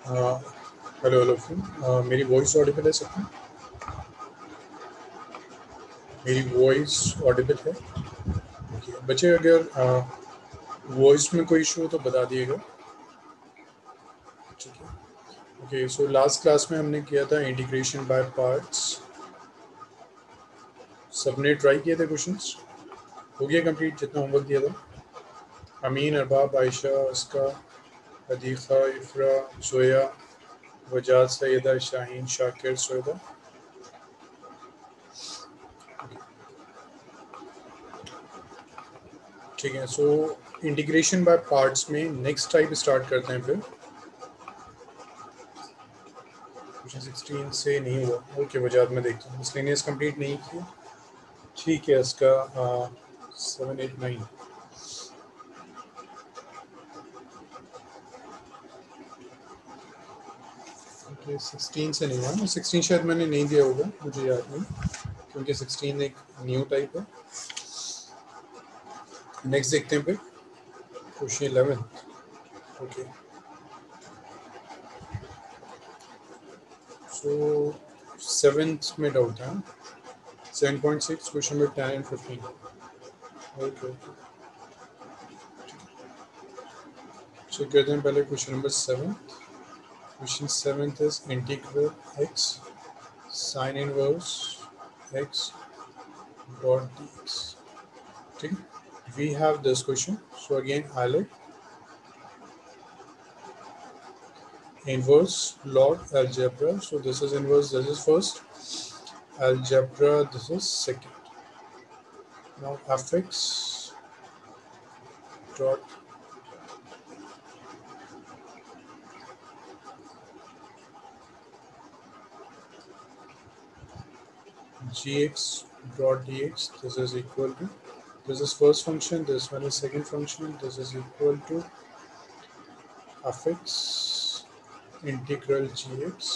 Hello hello friend, मेरी voice Audible है सबको? मेरी वॉइस ऑडिबल है? ओके बच्चे, अगर वॉइस में कोई इशू हो तो बता दिएगा। ठीक है। ओके, सो लास्ट क्लास में हमने किया था इंटीग्रेशन बाय पार्ट्स। सबने ट्राई किए थे क्वेश्चंस? हो गया कंप्लीट जितना होमवर्क दिया था? अमीन, अरबाब, आयशा, उसका, अदीफ़ा, इफ़रा, जोया, वजाद, सैयदा, शाहीन, शाकिर, सोयदा। ठीक है, सो इंटीग्रेशन बाय पार्ट्स में नेक्स्ट टाइप स्टार्ट करते हैं फिर। क्वेश्चन 16 से नहीं हुआ। ओके वजाद, मैं देखता हूँ मिसलेनियस कंप्लीट नहीं किया। ठीक है, इसका 7, 8, 9। ओके 16 से नहीं हुआ। 16 शायद मैंने नहीं दिया होगा, मुझे याद नहीं, क्योंकि 16 एक न्यू टाइप है। नेक्स्ट देखते हैं फिर क्वेश्चन 11। ओके, सो 7th में डाउट है। 7.6 question number 10 and 15। Okay check करते हैं पहले question number 7। Question 7th is integral x sin inverse x dot dx. ठीक है, we have this question. So again highlight inverse log algebra. So this is inverse, this is first. Algebra, this is second. Now fx dot gx dot dx, this is equal to, this is first function, this one is second function, this is equal to fx integral gx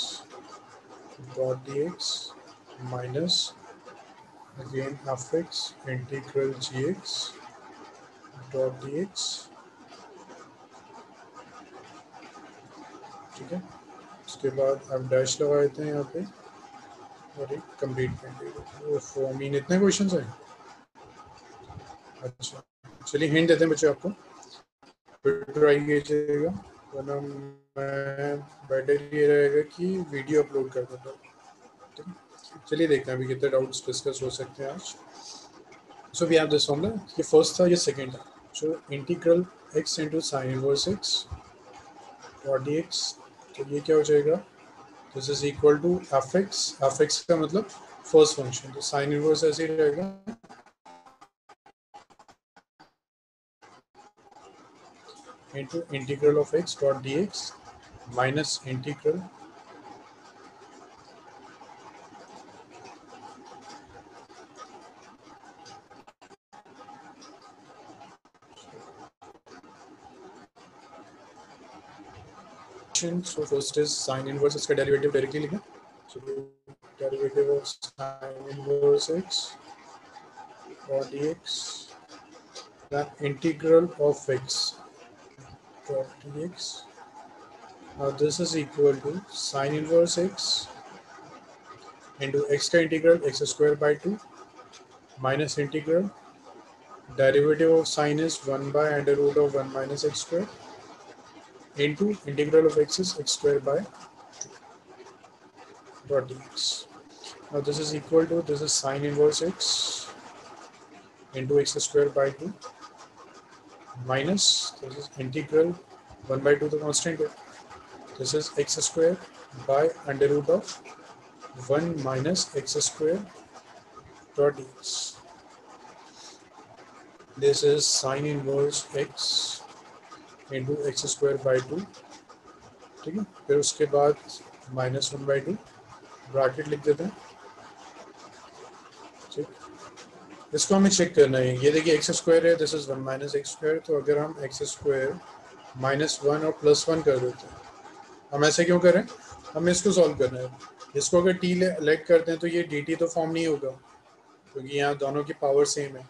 dot dx minus again fx integral gx dot dx. ठीक है, उसके बाद आप dash लगा देते हैं यहाँ पे और एक कंप्लीट कर मीन इतने क्वेश्चन हैं। अच्छा चलिए हिंट देते हैं बच्चे आपको, फिर ट्राई कीजिएगा, वरना मैं बेटर ये रहेगा कि वीडियो अपलोड कर देता हूँ। ठीक है, चलिए देखते हैं अभी कितने डाउट्स डिस्कस हो सकते हैं आज। So we have this formula, ये फर्स्ट था, ये सेकंड था। So integral x into sine inverse x और dx, तो ये क्या हो जाएगा, this is equal to f x का मतलब फर्स्ट फंक्शन, तो साइन इनवर्स ऐसे ही रहेगा into integral of x dot dx minus integral so first is sin inverse, इसका डेरिवेटिव डायरेक्टली लिखें। so derivative of sin inverse x dot dx, then integral of x dot dx. Now this is equal to sin inverse x into x का integral x square by 2 minus integral derivative of sin is 1 by under root of 1 minus x square into integral of x is x square by 2 dot dx. Now this is equal to, this is sin inverse x into x square by 2 minus, this is integral 1 by 2 the constant है, this is x square by under root of 1 minus x square dot dx. This is sin inverse x into x square by 2। ठीक है, फिर उसके बाद minus 1 by 2 bracket लिख देते हैं। ठीक, इसको हमें चेक करना है, ये देखिए एक्स स्क्वायर है, this is 1 minus x square, तो अगर हम एक्स स्क्वायर माइनस 1 और प्लस 1 कर देते हैं, हम ऐसे क्यों करें, हमें इसको सॉल्व करना है। इसको अगर टी लेग करते हैं तो ये डी टी तो फॉर्म नहीं होगा, क्योंकि यहाँ दोनों की पावर सेम है।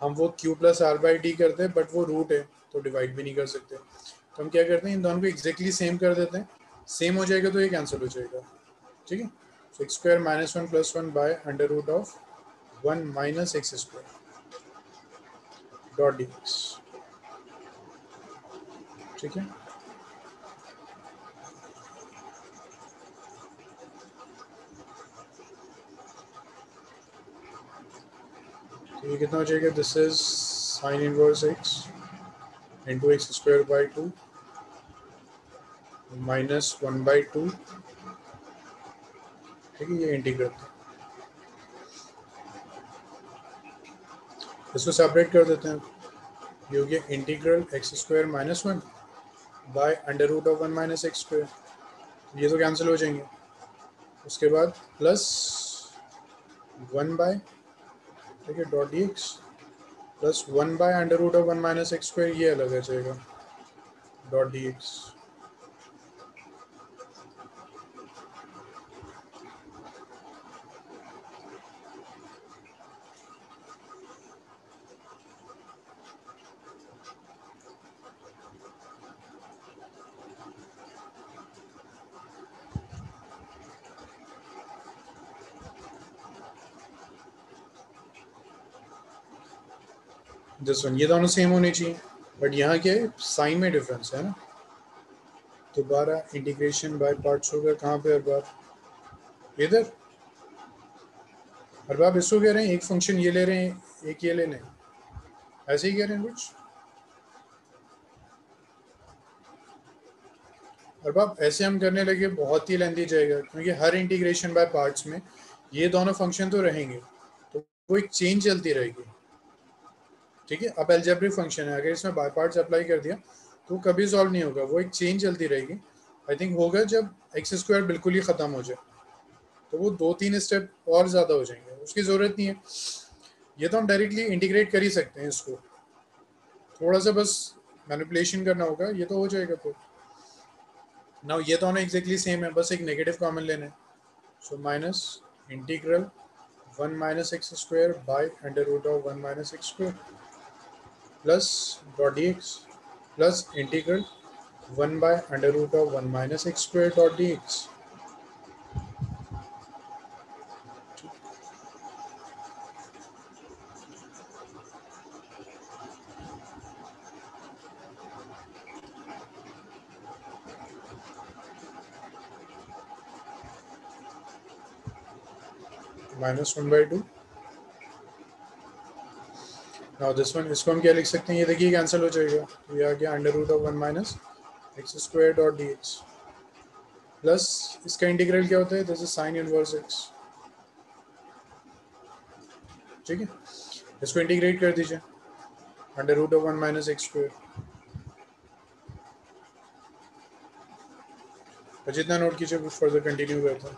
हम वो Q plus R by D करते हैं, बट वो रूट है तो डिवाइड भी नहीं कर सकते, तो हम क्या करते हैं, इन दोनों को एग्जैक्टली सेम कर देते हैं, सेम हो जाएगा तो ये कैंसिल हो जाएगा, ठीक है। So x square minus one plus one by under root of one minus x square dot d x, ठीक है। तो ये कितना हो जाएगा, this is sine inverse x into x square by two minus one by two, ठीक है। ये इंटीग्रल इसको सेपरेट कर देते हैं, ये हो गया integral x square minus one by under root of one minus x square, ये तो कैंसिल हो जाएंगे। उसके बाद प्लस वन बाय, ठीक है, dot d x plus one by under root of one minus x square, ये अलग आ जाएगा dot d x. This one, ये दोनों सेम होने चाहिए, बट यहाँ क्या है, साइन में डिफरेंस है ना। दोबारा इंटीग्रेशन बाय पार्ट्स होगा कहाँ पे, हर बार इधर, हर बार इसको कह रहे हैं एक फंक्शन ये ले रहे हैं, एक ये ले लें, ऐसे ही कह रहे हैं कुछ। और बाप ऐसे हम करने लगे बहुत ही लेंथी जाएगा, क्योंकि हर इंटीग्रेशन बाय पार्ट्स में ये दोनों फंक्शन तो रहेंगे, तो वो एक चेंज चलती रहेगी, ठीक है। अब एल्जेब्रिक फंक्शन है, अगर इसमें बाय पार्ट्स अप्लाई कर दिया तो कभी सॉल्व नहीं होगा, वो एक चेंज चलती रहेगी। आई थिंक होगा जब एक्स स्क्वायर बिल्कुल ही ख़त्म हो जाए, तो वो दो तीन स्टेप और ज़्यादा हो जाएंगे, उसकी ज़रूरत नहीं है। ये तो हम डायरेक्टली इंटीग्रेट कर ही सकते हैं इसको, थोड़ा सा बस मैनिपुलेशन करना होगा, ये तो हो जाएगा। तो नाउ ये दोनों एग्जैक्टली सेम है, बस एक नेगेटिव कॉमन लेना है। So minus integral one minus x square by under root of one minus x square plus dot d x plus integral one by under root of one minus x square dot d x. Minus one by two, now this one, इसको हम क्या लिख सकते हैं, ये देखिए cancel हो जाएगा, तो ये आ गया under root of one minus x square dot d x plus इसका इंटीग्रल क्या होता है, this is sine inverse x, ठीक है। इसको इंटीग्रेट कर दीजिए under root of one minus x square, तो जितना नोट कीजिए फर्दर कंटिन्यू करते हैं।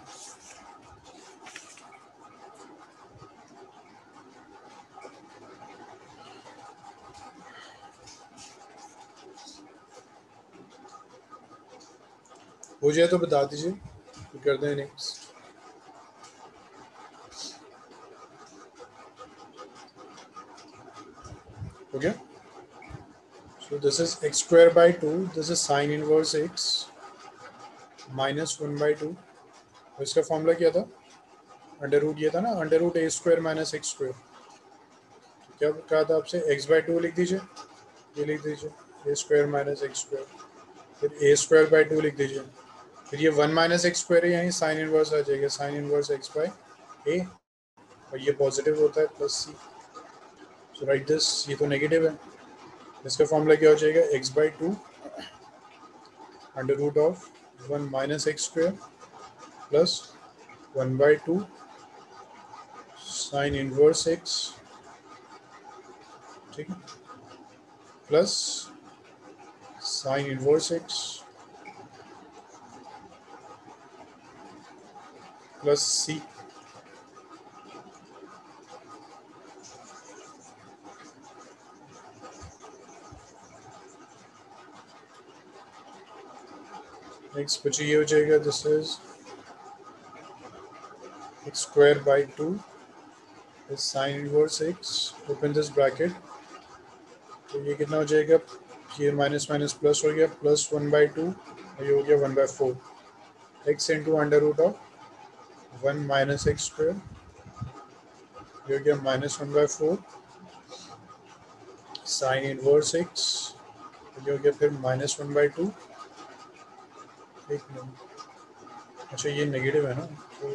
हो जाए तो बता दीजिए, तो करते हैं नेक्स्ट। हो गया। सो this is x square by to, this is sine inverse x minus one by to, इसका फॉर्मूला क्या था, अंडर रूट ये था ना, अंडर रूट ए स्क्वायर माइनस एक्स स्क्वायर। क्या कहा था आपसे, एक्स बाई टू लिख दीजिए, ये लिख दीजिए ए स्क्वायर माइनस एक्स स्क्वायर, फिर ए स्क्वायर बाई टू लिख दीजिए, फिर ये वन माइनस एक्स स्क्वायर है, यहीं साइन इनवर्स आ जाएगा, sine inverse x by a, और ये पॉजिटिव होता है plus c, so right this, ये तो नेगेटिव है, इसका फॉर्मूला क्या हो जाएगा, x by two under root of one minus x square plus one by two sine inverse x, ठीक है, plus sine inverse x plus c. Next बच्चे ये हो जाएगा, this is x square by two is sine inverse x, open this bracket, तो ये कितना हो जाएगा, ये माइनस माइनस प्लस हो गया, प्लस वन बाई टू, और ये हो गया one by four, x into under root of 1 minus x square, ये हो गया -1/4 साइन इनवर्स x, ये हो गया फिर -1/2। एक मिनट, अच्छा ये नेगेटिव है ना, तो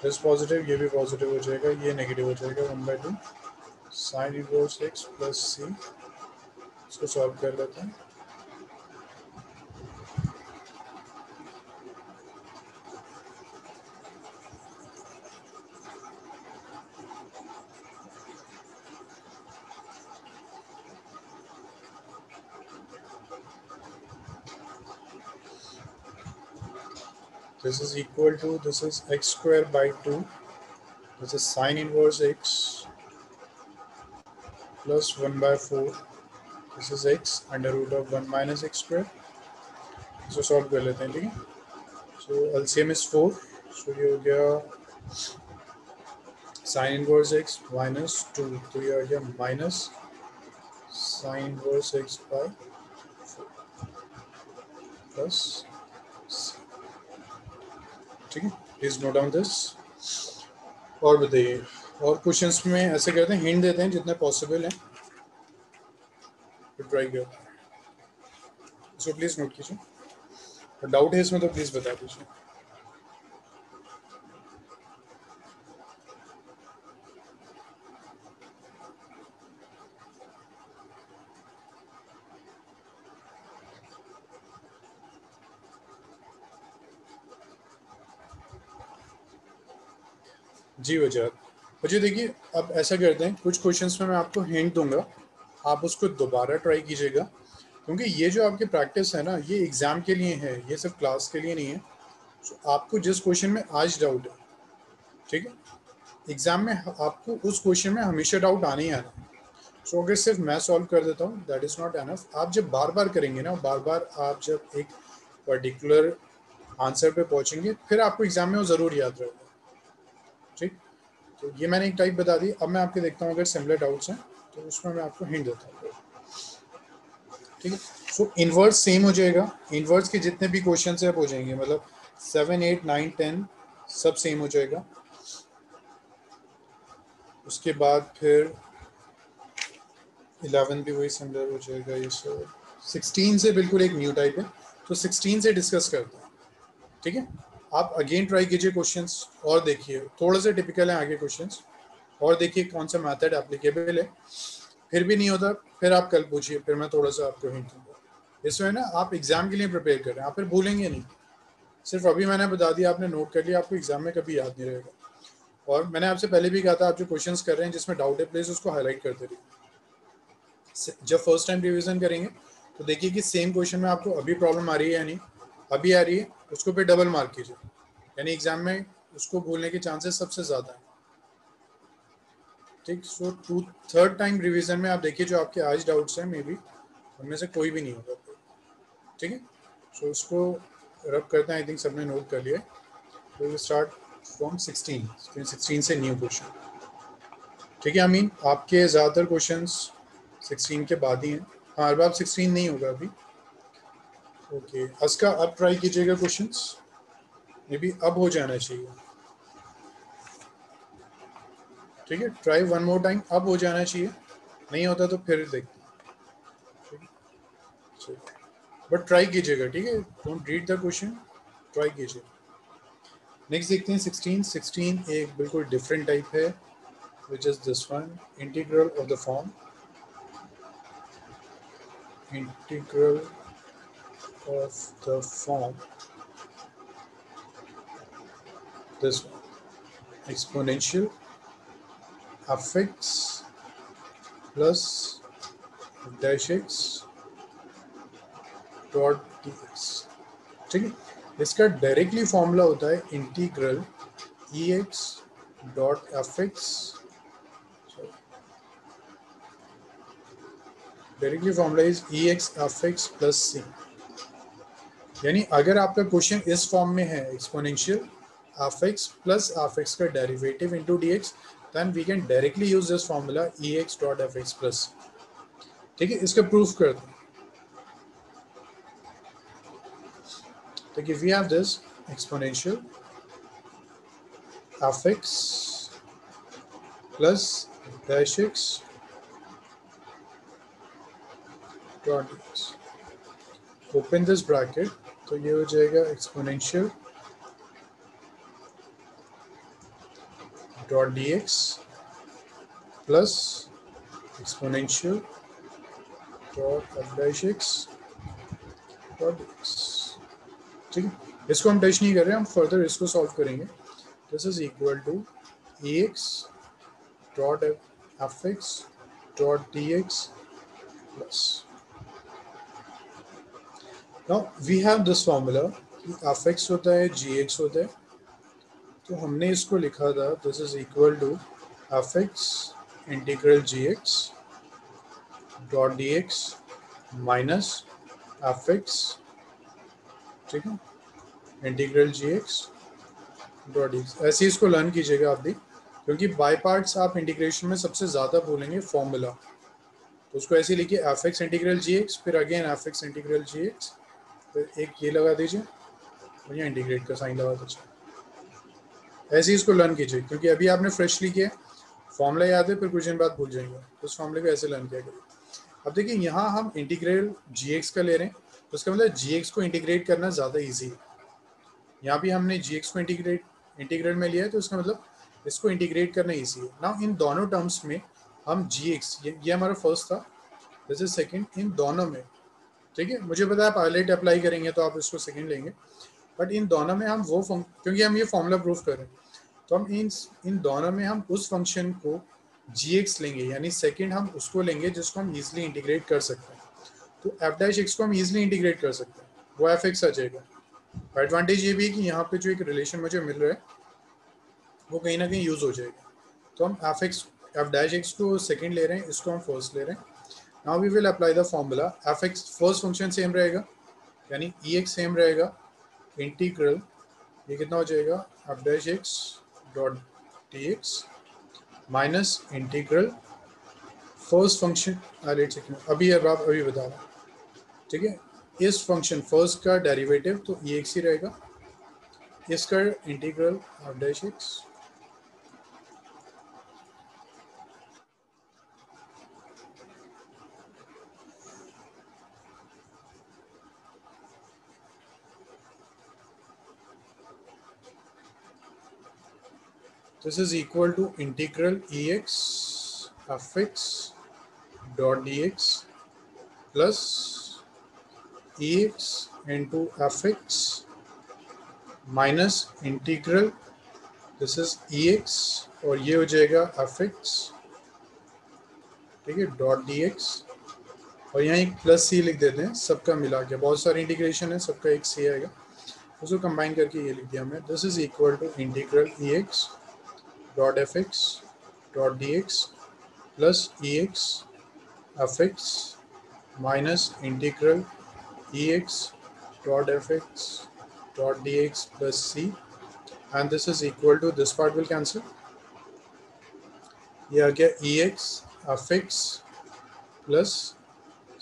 दिस पॉजिटिव, ये भी पॉजिटिव हो जाएगा, ये नेगेटिव हो जाएगा 1/2 sign inverse x plus c। इसको सॉल्व कर लेते हैं। This is equal to, this is x square by 2, this is sine inverse x plus 1/4, this is x under root of 1 minus x square। इसको solve कर लेते हैं, ठीक है। सो एलसीएम इज 4, सो ये हो गया साइन इनवर्स x माइनस 2, तो ये हो गया minus sine inverse x by plus, ठीक है। Please note down this. और बताइए, और क्वेश्चंस में ऐसे करते हैं, हिंट देते हैं जितने पॉसिबल हैं, तो ट्राई करते हैं। इसको प्लीज नोट कीजिए, और डाउट है इसमें तो प्लीज बता दीजिए। जी वजह, मुझे देखिए, अब ऐसा करते हैं, कुछ क्वेश्चंस में मैं आपको हिंट दूंगा, आप उसको दोबारा ट्राई कीजिएगा, क्योंकि ये जो आपकी प्रैक्टिस है ना, ये एग्जाम के लिए है, ये सिर्फ क्लास के लिए नहीं है। तो आपको जिस क्वेश्चन में आज डाउट है, ठीक है, एग्जाम में आपको उस क्वेश्चन में हमेशा डाउट आने ही आना। सो अगर सिर्फ मैं सॉल्व कर देता हूँ, दैट इज़ नॉट एनफ। आप जब बार बार करेंगे ना, बार बार आप जब एक पर्टिकुलर आंसर पे पहुंचेंगे, फिर आपको एग्जाम में वो ज़रूर याद रहेगा, ठीक। तो ये मैंने एक टाइप बता दी। अब मैं आपके देखता हूँ अगर सिमिलर डाउट्स हैं तो उसमें मैं आपको हिंट देता हूँ, ठीक है। सो इन्वर्स सेम हो जाएगा, इन्वर्स के जितने भी क्वेश्चन है हो जाएंगे, मतलब 7, 8, 9, 10 सब सेम हो जाएगा। उसके बाद फिर 11 भी वही सिमिलर हो जाएगा। ये सब 16 से बिल्कुल एक न्यू टाइप है, तो 16 से डिस्कस करते हैं, ठीक है। आप अगेन ट्राई कीजिए क्वेश्चंस और देखिए, थोड़ा सा टिपिकल है आगे क्वेश्चंस, और देखिए कौन सा मेथड एप्लीकेबल है। फिर भी नहीं होता, फिर आप कल पूछिए, फिर मैं थोड़ा सा आपको हिंट दूंगा। इसमें ना आप एग्जाम के लिए प्रिपेयर कर रहे हैं, आप फिर भूलेंगे नहीं। सिर्फ अभी मैंने बता दिया, आपने नोट कर लिया, आपको एग्जाम में कभी याद नहीं रहेगा। और मैंने आपसे पहले भी कहा था, आप जो क्वेश्चंस कर रहे हैं जिसमें डाउट है, प्लीज उसको हाईलाइट करते रहिए। जब फर्स्ट टाइम रिवीजन करेंगे तो देखिए कि सेम क्वेश्चन में आपको अभी प्रॉब्लम आ रही है या नहीं, अभी आ रही है, उसको फिर डबल मार्क कीजिए, यानी एग्जाम में उसको भूलने के चांसेस सबसे ज़्यादा हैं, ठीक। सो थर्ड टाइम रिवीजन में आप देखिए जो आपके आज डाउट्स हैं, मे बी उनमें से कोई भी नहीं होगा, ठीक है। सो इसको रब करते हैं, आई थिंक सबने नोट कर लिया। तो वी स्टार्ट फ्रॉम 16 से न्यू क्वेश्चन, ठीक है। आई मीन आपके ज़्यादातर क्वेश्चंस 16 के बाद ही हैं। हाँ, अब आप 16 नहीं होगा अभी, ओके। अस्का अब ट्राई कीजिएगा क्वेश्चंस, मे बी अब हो जाना चाहिए, ठीक है। ट्राई वन मोर टाइम, अब हो जाना चाहिए, नहीं होता तो फिर देखते हैं, ठीक है। बट ट्राई कीजिएगा, ठीक है, don't read the question, try कीजिए। नेक्स्ट देखते हैं 16 एक बिल्कुल डिफरेंट टाइप है, which is this one, integral of the form, integral of the form, this one, exponential fx plus dash x dot dx, ठीक है। इसका डायरेक्टली फॉर्मूला होता है integral ex dot fx, directly formula is ex fx plus c। यानी अगर आपका question इस form में है, एक्सपोनेंशियल fx प्लस fx का derivative into dx, then we can directly use this formula ex dot fx plus, ठीक है। इसका प्रूफ कर दो, तो if we have this, exponential f x plus dash x dot x, open this bracket, तो ये हो जाएगा exponential dot d x plus exponential dot F dash x dot x. ठीक है, इसको हम टच नहीं कर रहे हैं, हम फर्दर इसको सॉल्व करेंगे। This is equal to a x dot f x dot d x plus, now we have this formula कि एफ एक्स होता है जी एक्स होता है, तो हमने इसको लिखा था this is equal to f x integral g x dot d x minus f x, ठीक है, integral g x dot d x. ऐसे ही इसको लर्न कीजिएगा आप भी, क्योंकि बाय पार्ट्स आप इंटीग्रेशन में सबसे ज़्यादा बोलेंगे फॉर्मूला, तो उसको ऐसे लिखिए F x integral g x, फिर again F x integral g x, फिर एक ये लगा दीजिए और यहाँ इंटीग्रेट का साइन लगा दीजिए। ऐसे ही इसको लर्न कीजिए, क्योंकि अभी आपने फ्रेशली किया, फॉर्मूला याद है, फिर कुछ दिन बाद भूल जाएंगे, तो उस फॉर्मूले को ऐसे लर्न किया करिए। अब देखिए यहाँ हम इंटीग्रल जी एक्स का ले रहे हैं, तो उसका मतलब जी एक्स को इंटीग्रेट करना ज़्यादा ईजी है। यहाँ भी हमने जी एक्स को इंटीग्रल में लिया है, तो इसका मतलब इसको इंटीग्रेट करना ईजी है। ना इन दोनों टर्म्स में हम जी एक्स, ये हमारा फर्स्ट था, दिस इज सेकेंड, इन दोनों में, ठीक है, मुझे पता है आप आईलेट अप्लाई करेंगे तो आप इसको सेकेंड लेंगे, बट इन दोनों में हम वो क्योंकि हम ये फॉर्मूला प्रूफ कर रहे हैं, तो हम इन दोनों में हम उस फंक्शन को जी एक्स लेंगे, यानी सेकेंड हम उसको लेंगे जिसको हम ईजिली इंटीग्रेट कर सकते हैं। तो एफ डैश एक्स को हम ईजिली इंटीग्रेट कर सकते हैं, वो एफ एक्स आ जाएगा। एडवांटेज ये भी है कि यहाँ पे जो एक रिलेशन मुझे मिल रहा है वो कहीं ना कहीं यूज़ हो जाएगा। तो हम एफ डैश एक्स को सेकेंड ले रहे हैं, इसको हम फर्स्ट ले रहे हैं। Now we will apply the formula, f x first function same रहेगा, यानी ई एक्स सेम रहेगा, इंटीग्रल ये कितना हो जाएगा f dash x dot d x minus integral first function, अभी अब आप अभी बता रहा हूँ, ठीक है, इस फंक्शन फर्स्ट का डेरिवेटिव तो ई एक्स ही रहेगा, इसका integral F dash x this is equal to integral ex fx dot dx plus ex into fx minus integral, this is ex और ये हो जाएगा fx, ठीक है, डॉट dx, और यहाँ एक प्लस सी लिख देते हैं सबका मिला के, बहुत सारे इंटीग्रेशन है, सबका एक सी आएगा, उसको कंबाइन करके ये लिख दिया हमने, this is equal to integral ex dot fx dot dx plus ex fx minus integral ex dot fx dot dx plus c, and this is equal to, this part will cancel, ये आ गया ex fx plus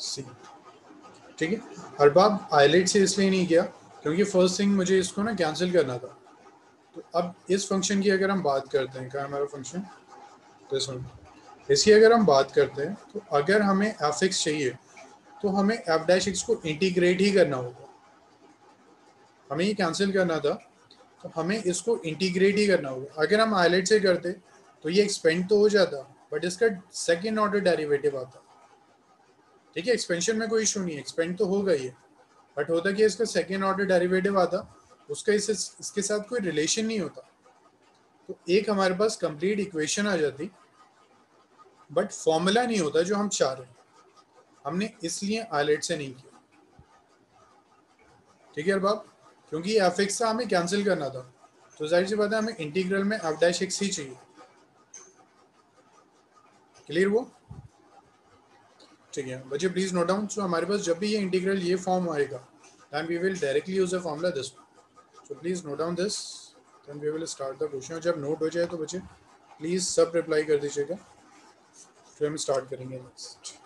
c, ठीक है। हर बार eyelet से इसलिए नहीं किया क्योंकि फर्स्ट थिंग मुझे इसको ना कैंसिल करना था। तो अब इस फंक्शन की अगर हम बात करते हैं, क्या हमारा फंक्शन, तो इसकी अगर हम बात करते हैं, तो अगर हमें एफ एक्स चाहिए तो हमें एफ डैश एक्स को इंटीग्रेट ही करना होगा, हमें ये कैंसिल करना था तो हमें इसको इंटीग्रेट ही करना होगा। अगर हम आईलेट से करते तो ये एक्सपेंड तो हो जाता, बट इसका सेकेंड ऑर्डर डेरिवेटिव आता, ठीक है, एक्सपेंशन में कोई इशू नहीं है, एक्सपेंड तो होगा ये, बट होता कि इसका सेकेंड ऑर्डर डेरिवेटिव आता, उसका इसके साथ कोई रिलेशन नहीं होता, तो एक हमारे पास कंप्लीट इक्वेशन आ जाती, बट फॉर्मूला नहीं होता जो हम चाह रहे हैं। हमने इसलिए आईलेट से नहीं किया, ठीक है अरबाब, क्योंकि एफ एक्स हमें कैंसिल करना था, तो जाहिर सी बात है हमें इंटीग्रल में एफ डैश एक्स ही चाहिए। क्लियर वो, ठीक है बच्चे, प्लीज नोट डाउन। सो हमारे पास जब भी ये इंटीग्रल ये फॉर्म आएगा, then we will directly use a formula this, so please note down this, then we will start the question. और जब नोट हो जाए तो बच्चे प्लीज सब रिप्लाई कर दीजिएगा, फिर हम स्टार्ट करेंगे नेक्स्ट।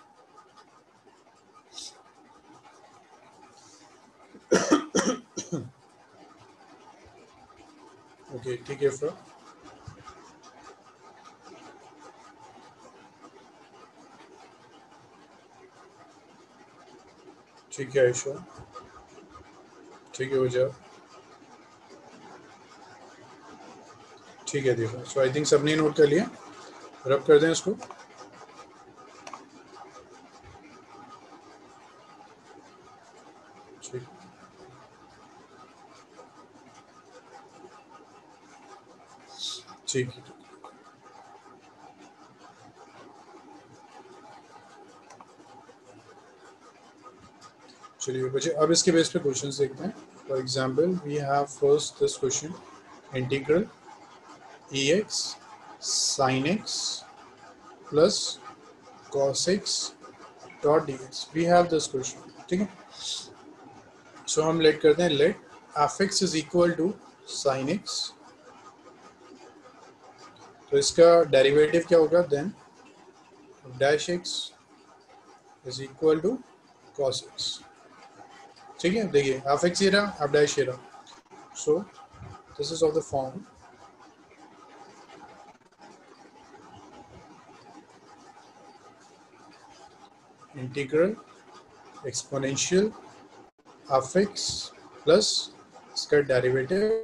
ओके ठीक है फिर ठीक है आयशा ठीक है हो जाओ ठीक है देखो सो आई थिंक सबने नोट कर लिया रब कर दें इसको ठीक ठीक है चलिए बच्चे अब इसके बेस पे क्वेश्चंस देखते हैं for example we have first this question integral ex sin x plus cos x dot dx we have this question ठीक है सो हम लेट करते हैं let f x is equal to sine x तो इसका डेरिवेटिव क्या होगा then dash x is equal to cos x ठीक है देखिए एफ एक्स ये रहा एफ डैश ये रहा so this is of the form integral exponential f x plus इसका डेरिवेटिव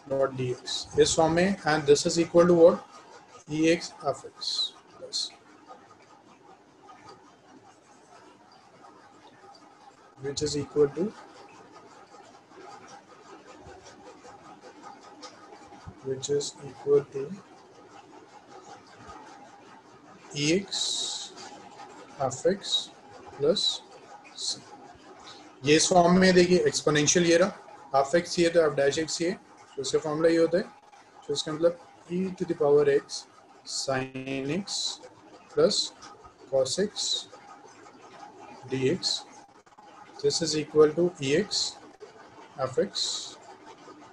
डॉट डी एक्स इस फॉर्म में and this is equal to what e x f x plus which is equal to ex fx plus c ये इस form में देखिए exponential ये रहा F x ये तो एफ डैश एक्स ये तो इसका फॉर्मूला ये होता है तो इसका मतलब e to the power x sin x plus cos x dx this is equal to ex fx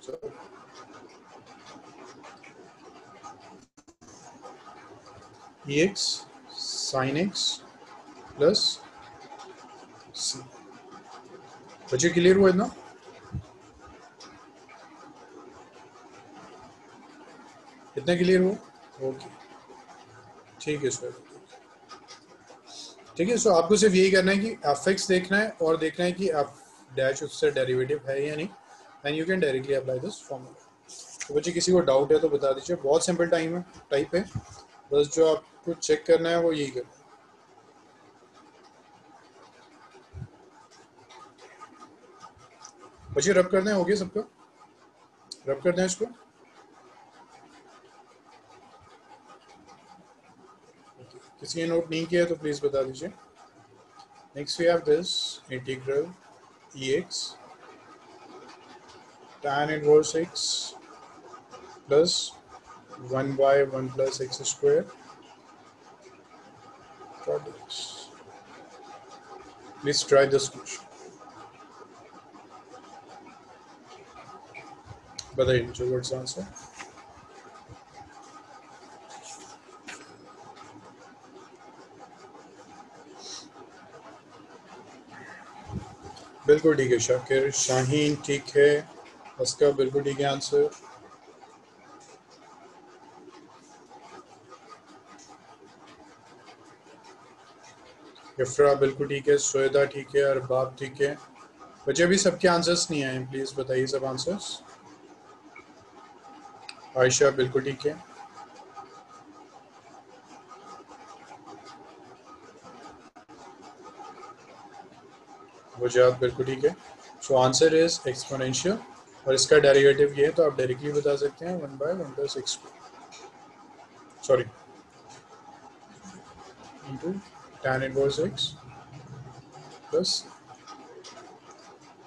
so ex sin x plus c बच्चे क्लियर हुआ इतना इतना क्लियर हुआ ओके ठीक है सर ठीक है सो आपको सिर्फ यही करना है कि एफ एक्स देखना है और देखना है कि एफ डैश उससे डेरिवेटिव है या नहीं and you can directly apply this formula तो बच्चे किसी को डाउट है तो बता दीजिए बहुत सिंपल टाइप है बस जो आपको चेक करना है वो यही करना है बच्चे रब करना है हो गया सबका रब करना है इसको किसी ने नोट नहीं किया तो प्लीज बता दीजिए next we have this integral ex tan inverse x plus 1 by 1 plus x square dot x. Please try this question. बताइए मुझे व्हाट्स आंसर बिल्कुल ठीक है शाकिर शाहीन ठीक है उसका बिल्कुल ठीक है आंसर इफ्रा बिल्कुल ठीक है सोएदा ठीक है अरबाब ठीक है बच्चे अभी सबके आंसर्स नहीं आए प्लीज बताइए सब आंसर्स आयशा बिल्कुल ठीक है वजाद बिल्कुल ठीक है सो आंसर इज एक्सपोनेंशियल और इसका डेरिवेटिव ये है तो आप डायरेक्टली बता सकते हैं 1 by 1 plus x sorry into tan inverse x plus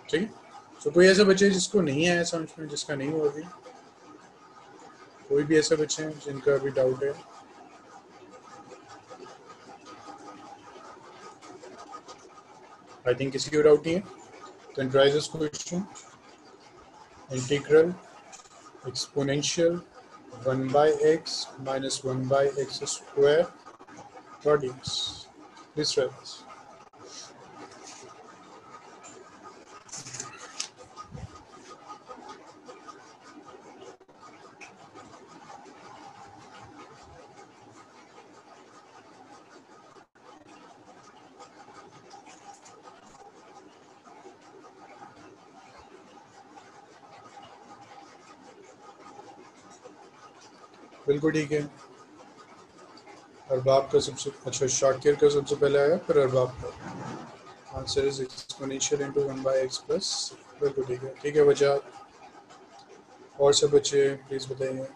ठीक है सो कोई ऐसे बच्चे जिसको नहीं आया समझ में जिसका नहीं हुआ अभी कोई भी ऐसे बच्चे हैं जिनका अभी डाउट है आई थिंक किसी को डाउट नहीं है then try this question integral exponential 1 by x minus 1 by x square dot dx please try this बिल्कुल ठीक है। अरबाब का सबसे अच्छा, शाकिर का सबसे पहले आया, फिर अरबाब का। Answer is exponential into 1/x plus. बिल्कुल ठीक है। ठीक है वजह, और सब बच्चे प्लीज़ बताइए।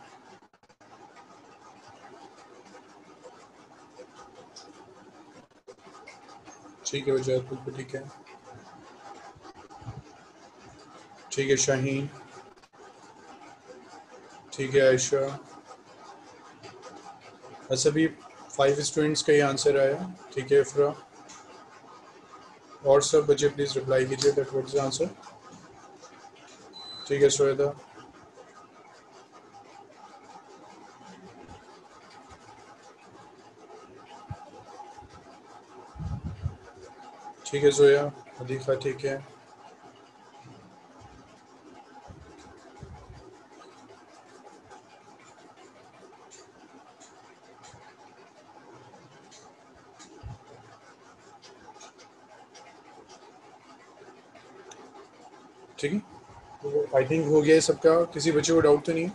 ठीक है वजह, बिल्कुल ठीक है। ठीक है शाहीन। ठीक है आयशा। अच्छा भी 5 स्टूडेंट्स का ही आंसर आया। ठीक है इफ्रा। और सब बच्चे प्लीज़ रिप्लाई कीजिए दैट व्हाट इज आंसर। ठीक है सुवेदा। ठीक है जोया। अदीफा ठीक है। ठीक है, तो आई थिंक हो गया है सबका, किसी बच्चे को डाउट तो नहीं है?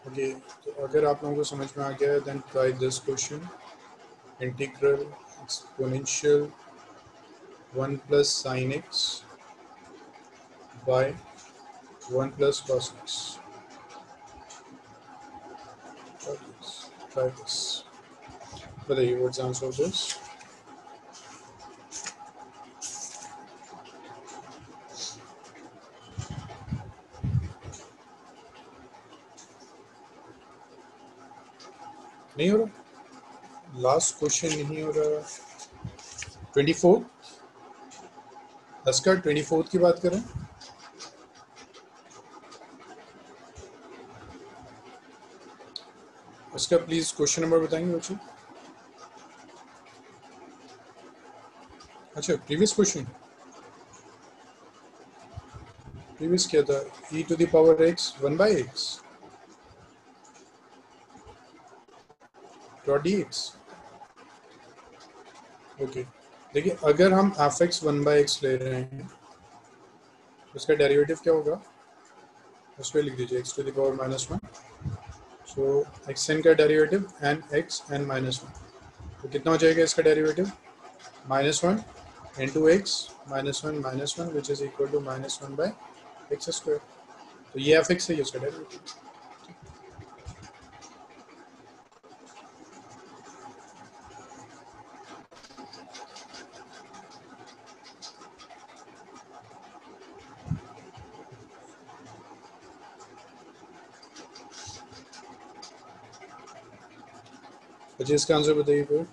ओके, तो अगर आप लोगों को समझ में आ गया है then try this question. Integral exponential 1 plus sine x by 1 plus cos x. Try this, बताइए व्हाट्स आंसर ऑफ दिस। नहीं हो रहा, लास्ट क्वेश्चन नहीं हो रहा। 24 अस्कर 24 की बात करें। उसका प्लीज क्वेश्चन नंबर बताएंगे बच्चे। अच्छा प्रीवियस क्वेश्चन, प्रीवियस क्या था? e to the power x 1/x dot dx। Okay, देखिए अगर हम fx 1/x ले रहे हैं उसका डेरिवेटिव क्या होगा, उस पर लिख दीजिए x to the power -1। So xn का डेरिवेटिव n x n -1, तो कितना हो जाएगा इसका derivative? -1 into x -1 which is equal to -1/x²। तो ये fx है, इसका डेरिवेटिव। अच्छा इसका आंसर बताइए फिर।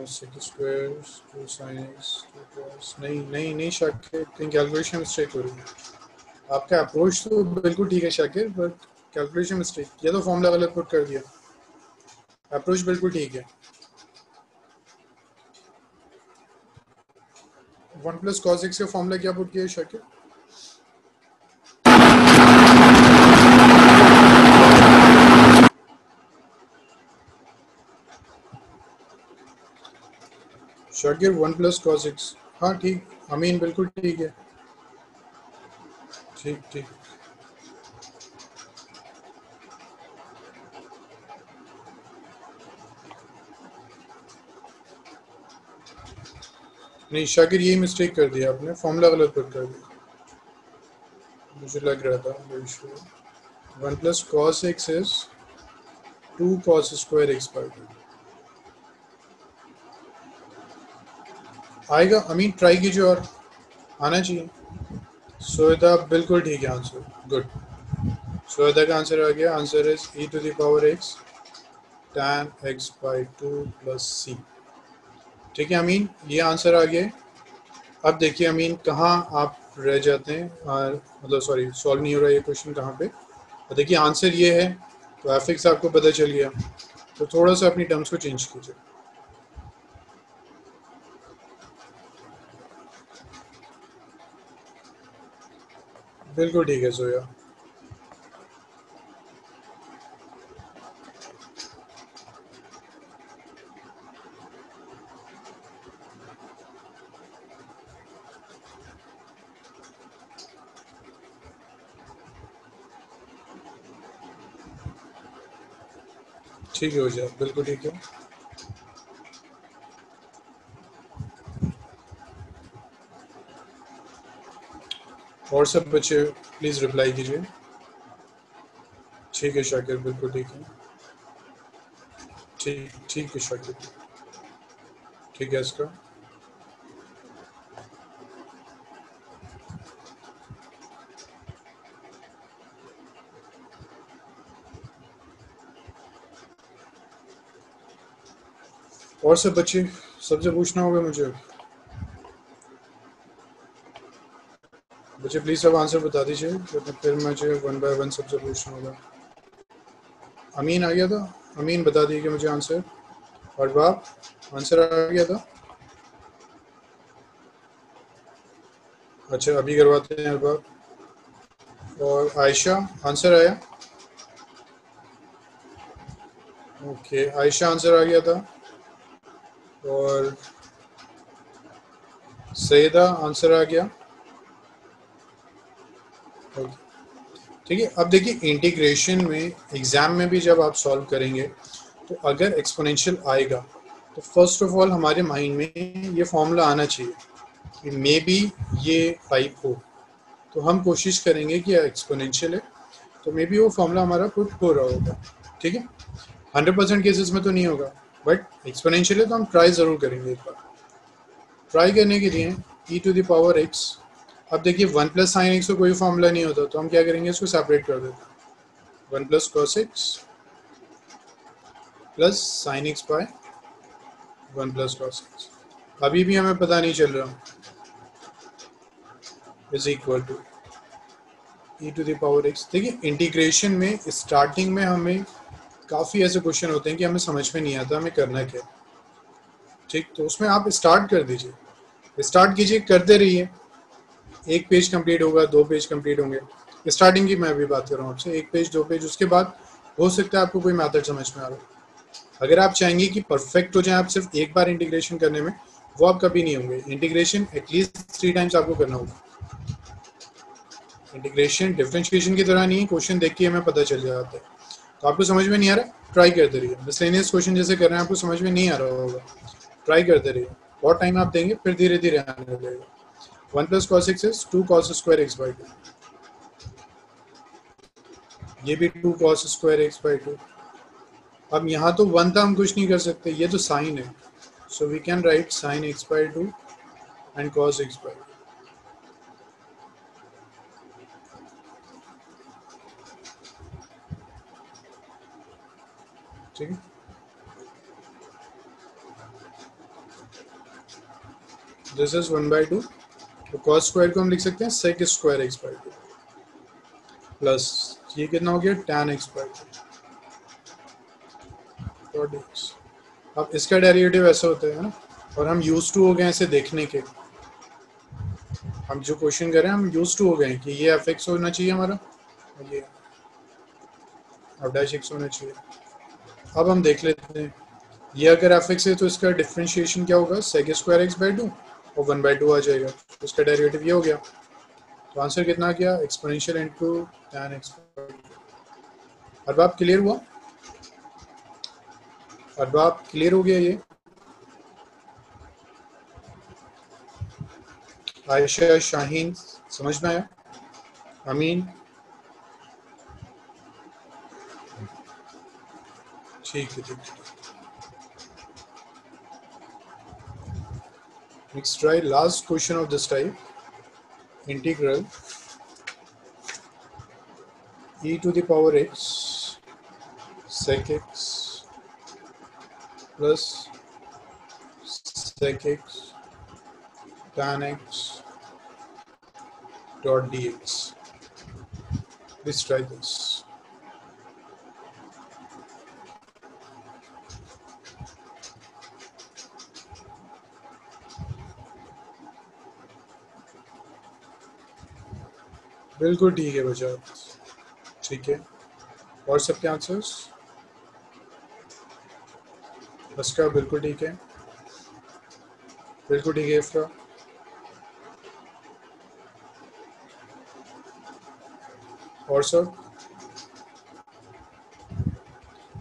sec², 2 sin x 2 cos। नहीं नहीं नहीं शाकिर, कहीं कैलकुलेशन मिस्टेक हो रही है। आपका अप्रोच तो बिल्कुल ठीक है शाकिर, बट कैलकुलेशन मिस्टेक, या तो फॉर्मूला गलत पुट कर दिया। अप्रोच बिल्कुल ठीक है। 1 प्लस cos x का फॉर्मूला क्या पुट किया है Shakir? Shakir 1 plus cos x, हाँ ठीक, अमीन बिल्कुल ठीक है। ठीक ठीक। नहीं शाकिर यही मिस्टेक कर दिया आपने, फॉर्मूला गलत पुट कर दिया, मुझे लग रहा था। 1 plus cos x is 2 cos² x/2। आएगा अमीन, ट्राई कीजिए और आना चाहिए। सोएदा बिल्कुल ठीक है आंसर, गुड। श्वेता का आंसर आ गया. Answer is e to the power x tan x by 2 plus c. ठीक है अमीन, ये आंसर आ गया. अब देखिए अमीन कहाँ आप रह जाते हैं, मतलब सॉरी सॉल्व नहीं हो रहा ये क्वेश्चन कहाँ पे. और देखिए आंसर ये है, तो एफ एक्स आपको पता चल गया, तो थोड़ा सा अपनी टर्म्स को चेंज कीजिए. बिल्कुल ठीक है जोया. ठीक है हो जाए, बिल्कुल ठीक है. और सब बच्चे प्लीज़ रिप्लाई कीजिए. ठीक है शाकिर, बिल्कुल ठीक है. ठीक है शाकिर, ठीक है इसका. और सब बच्चे, सबसे पूछना होगा मुझे. बच्चे प्लीज़ सब आंसर बता दीजिए, तो फिर मुझे वन बाय वन सबसे पूछना होगा. अमीन आ गया था, अमीन बता दीजिए मुझे आंसर. और बाप आंसर आ गया था. अच्छा अभी करवाते हैं अरबाब. और आयशा आंसर आया. ओके आयशा आंसर आ गया था. और सईदा आंसर आ गया. ओके ठीक है. अब देखिए इंटीग्रेशन में एग्ज़ाम में भी जब आप सॉल्व करेंगे, तो अगर एक्सपोनेंशियल आएगा तो फर्स्ट ऑफ ऑल हमारे माइंड में ये फॉर्मूला आना चाहिए कि मे बी ये टाइप हो. तो हम कोशिश करेंगे कि एक्सपोनेंशियल है, तो मे बी वो फॉर्मूला हमारा पुट हो रहा होगा. ठीक है, 100% केसेस में तो नहीं होगा, बट एक्सपोनेंशियल है तो हम ट्राई ज़रूर करेंगे एक बार. ट्राई करने के लिए e to the power x. अब देखिए 1 प्लस साइन एक्स का कोई फॉर्मूला नहीं होता, तो हम क्या करेंगे, इसको सेपरेट कर देते हैं. 1 plus cos x plus sine x by 1 plus cos x. अभी भी हमें पता नहीं चल रहा, is equal to e to the power x. देखिए इंटीग्रेशन में स्टार्टिंग में हमें काफ़ी ऐसे क्वेश्चन होते हैं कि हमें समझ में नहीं आता हमें करना क्या. ठीक, तो उसमें आप स्टार्ट कर दीजिए, स्टार्ट कीजिए, करते रहिए. एक पेज कंप्लीट होगा, 2 पेज कंप्लीट होंगे. स्टार्टिंग की मैं अभी बात कर रहा हूँ आपसे, 1 पेज 2 पेज, उसके बाद हो सकता है आपको कोई मैथड समझ में आ रहा हो. अगर आप चाहेंगे कि परफेक्ट हो जाए आप सिर्फ एक बार इंटीग्रेशन करने में, वो आप कभी नहीं होंगे. इंटीग्रेशन एटलीस्ट 3 टाइम्स आपको करना होगा. इंटीग्रेशन डिफरेंशिएशन की तरह नहीं है, क्वेश्चन देख के हमें पता चल जाता है. तो आपको समझ में नहीं आ रहा, ट्राई करते रहिए. मिसलेनियस क्वेश्चन जैसे कर रहे हैं, आपको समझ में नहीं आ रहा होगा, ट्राई करते रहिए. बहुत टाइम आप देंगे, फिर धीरे धीरे आने लगेगा. 1 plus cos x is 2 cos square x by 2. ये भी 2 कॉस स्क्वायर एक्स बाई 2. अब यहाँ तो 1 था, हम कुछ नहीं कर सकते, ये तो साइन है. So we can write sine x by 2 and cos x by 2. ठीक है, दिस इज 1 बाई 2. तो कॉस स्क्वायर को हम लिख सकते हैं sec square x by 2 plus ये कितना हो गया, टैन एक्स बाई 2. अब इसका डेरिवेटिव ऐसा होता है ना, और हम यूज टू हो गए ऐसे देखने के. हम जो क्वेश्चन कर रहे हैं हम यूज टू हो गए कि ये एफ एक्स होना चाहिए हमारा, और ये एफ डैश एक्स होना चाहिए. अब हम देख लेते हैं, ये अगर एफ एक्स है तो इसका डिफ्रेंशिएशन क्या होगा, सेक स्क्वायर एक्स बाई 2 और 1 बाई 2 आ जाएगा. तो इसका डेरिवेटिव ये हो गया. तो आंसर कितना आ गया, एक्सपोनेंशियल इनटू टैन एक्स. अब आप क्लियर हुआ, अब आप क्लियर हो गया ये. आयशा, शाहीन, समझ में आया. अमीन, ठीक है ठीक है. Next try, last question of this type. Integral e to the power x sec x plus sec x tan x dot dx. Let's try this. बिल्कुल ठीक है बच्चा, ठीक है। और सबके आंसर्स? बसका बिल्कुल ठीक है, बिल्कुल ठीक है। इफ्रा? और सब?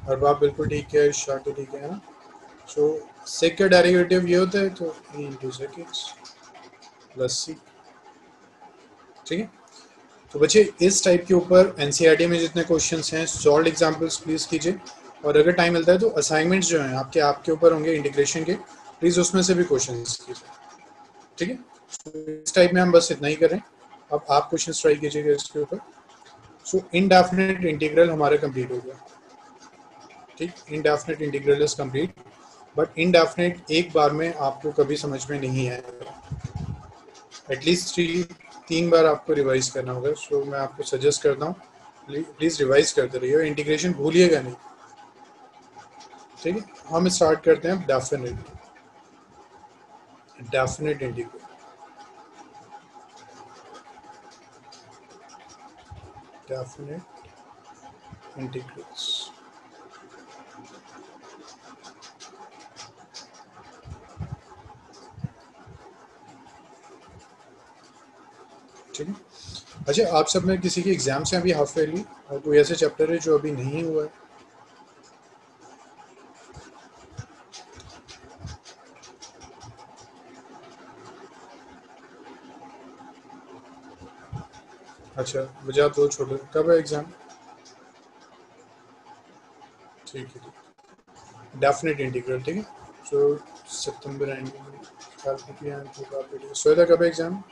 अरबाब बिल्कुल ठीक है, शाकी ठीक है ना। सो सेक का डेरिवेटिव ये होता है, तो e into sec x plus c, ठीक है। तो बच्चे इस टाइप के ऊपर एनसीईआरटी में जितने क्वेश्चंस हैं सॉल्व एग्जांपल्स प्लीज़ कीजिए, और अगर टाइम मिलता है तो असाइनमेंट्स जो हैं आपके ऊपर होंगे इंटीग्रेशन के, प्लीज़ उसमें से भी क्वेश्चंस कीजिए, ठीक है। तो इस टाइप में हम बस इतना ही करें। अब आप क्वेश्चंस ट्राई कीजिएगा इसके ऊपर। सो इनडेफिनेट इंटीग्रल हमारा कंप्लीट हो गया, ठीक। Indefinite integral is complete, but indefinite एक बार में आपको कभी समझ में नहीं आएगा, एटलीस्ट 3 बार आपको रिवाइज करना होगा। सो मैं आपको सजेस्ट करता हूँ प्लीज़ रिवाइज करते रहिए, इंटीग्रेशन भूलिएगा नहीं, ठीक है। हम स्टार्ट करते हैं डेफिनेट इंटीग्रल। डेफिनेट इंटीग्रल्स, ठीक है। अच्छा, आप सब में किसी के एग्जाम्स हैं अभी हाफ ईयरली, और कोई ऐसे चैप्टर है जो अभी नहीं हुआ है? अच्छा, मुझे आप दो छोटे, कब है एग्जाम? ठीक है, डेफिनेट इंटीग्रल, ठीक है। सो सितंबर एंड सोएदा कब है एग्जाम?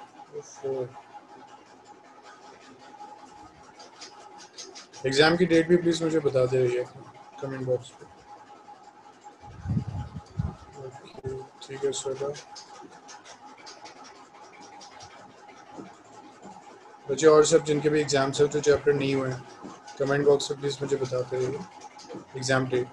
एग्जाम की डेट भी प्लीज़ मुझे बता दे रही है कमेंट बॉक्स पे। ओके, ठीक है सोएदा। बच्चे और सब जिनके भी एग्जाम्स हैं जो चैप्टर नहीं हुए हैं, कमेंट बॉक्स में प्लीज़ मुझे बताते रहिए एग्ज़ाम डेट,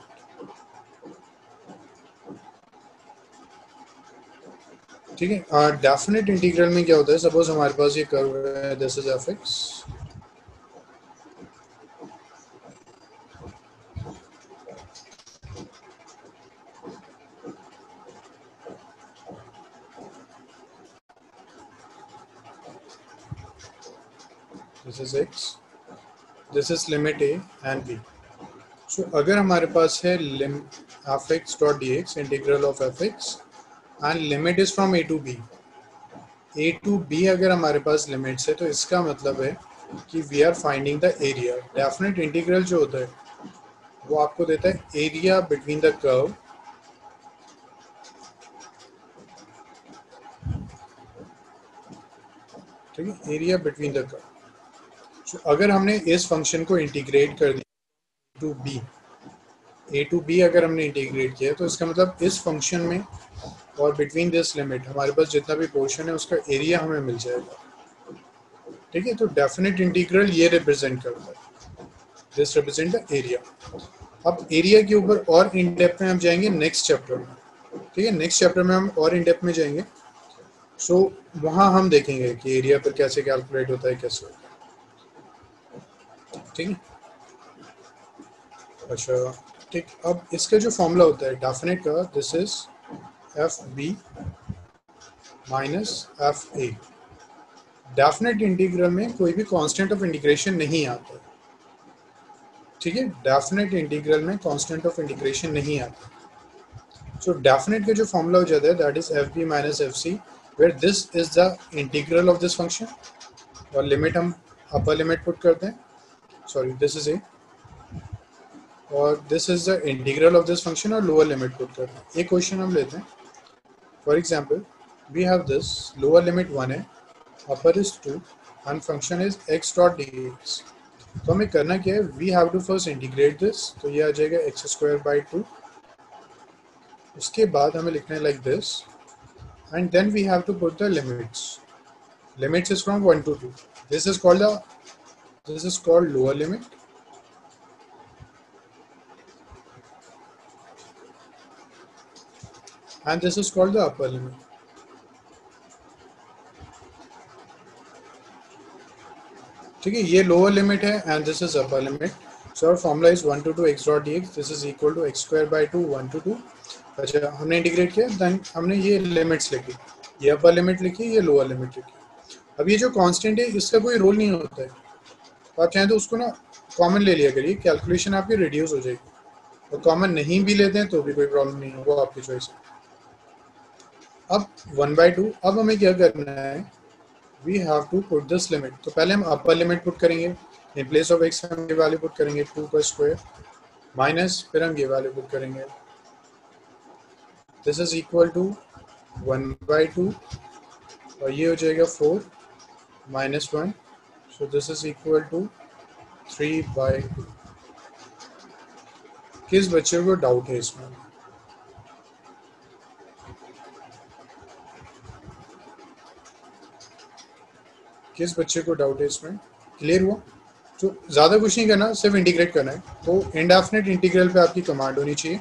ठीक है। डेफिनेट इंटीग्रल में क्या होता है, सपोज हमारे पास ये कर्व है, this is f x, this is x, this is limit a and b. So अगर हमारे पास है lim f x dot d x, integral of f x and limit is from a to b, अगर हमारे पास limits है तो इसका मतलब है कि we are finding the area. Definite integral जो होता है वो आपको देता है एरिया बिटवीन द कर्व, ठीक है, area between the curve. So अगर हमने इस फंक्शन को इंटीग्रेट कर दिया to b, a to b अगर हमने इंटीग्रेट किया तो इसका मतलब इस फंक्शन में और बिटवीन दिस लिमिट हमारे पास जितना भी पोर्शन है उसका एरिया हमें मिल जाएगा, ठीक है। तो डेफिनेट इंटीग्रल ये रिप्रेजेंट करता है, दिस रिप्रेजेंट द एरिया। अब एरिया के ऊपर और इन डेप्थ में हम जाएंगे नेक्स्ट चैप्टर में, ठीक है। नेक्स्ट चैप्टर में हम और इन डेप्थ में जाएंगे। सो वहाँ हम देखेंगे कि एरिया पर कैसे कैलकुलेट होता है, कैसे होता है, ठीक है। अच्छा, ठीक। अब इसका जो फॉर्मूला होता है डेफिनेट का, this is f b minus f a. Definite integral में कोई भी कांस्टेंट ऑफ इंटीग्रेशन नहीं आता, ठीक है। डेफिनेट इंटीग्रल में कांस्टेंट ऑफ इंटीग्रेशन नहीं आता। सो डेफिनेट का जो फॉर्मूला हो जाता है that is f b minus f c, where this is the integral of this function, और लिमिट हम अपर लिमिट पुट करते हैं, सॉरी दिस इज ए, और this is the integral of this function, और lower limit put करते हैं। एक question हम लेते हैं, for example we have this, lower limit 1 है, upper is 2 and function is x dot dx, तो हमें करना क्या है, we have to first integrate this, तो ये आ जाएगा x² by 2। उसके बाद हमें लिखना है like this, and then we have to put the limits. Limits is from 1 to 2। This is called lower limit, and this is called the upper limit. ठीक है, ये लोअर लिमिट है and this is upper limit. So our formula is 1 to 2 x dot dx, this is equal to x² by 2 1 to 2। अच्छा, हमने integrate किया, then हमने ये limits लिखी, ये अपर लिमिट लिखी, ये लोअर लिमिट लिखी। अब ये जो कांस्टेंट है इसका कोई रोल नहीं होता है, तो आप चाहें तो उसको ना कॉमन ले लिया करिए, कैलकुलेशन आपकी रिड्यूस हो जाएगी। और कॉमन नहीं भी लेते हैं तो भी कोई प्रॉब्लम नहीं है, वो आपकी चॉइस है। अब 1/2, अब हमें क्या करना है, we have to put this limit. तो पहले हम अपर लिमिट पुट करेंगे, इन प्लेस ऑफ x हम ये वैल्यू पुट करेंगे 2 का स्क्वायर, माइनस फिर हम ये वैल्यू पुट करेंगे, दिस इज इक्वल टू 1/2, और ये हो जाएगा 4 minus 1, so this is equal to 3/2। किस बच्चे को डाउट है इसमें? किस बच्चे को डाउट है इसमें? क्लियर हुआ? तो ज़्यादा कुछ नहीं करना, सिर्फ इंटीग्रेट करना है। तो इंडेफिनिट इंटीग्रल पे आपकी कमांड होनी चाहिए,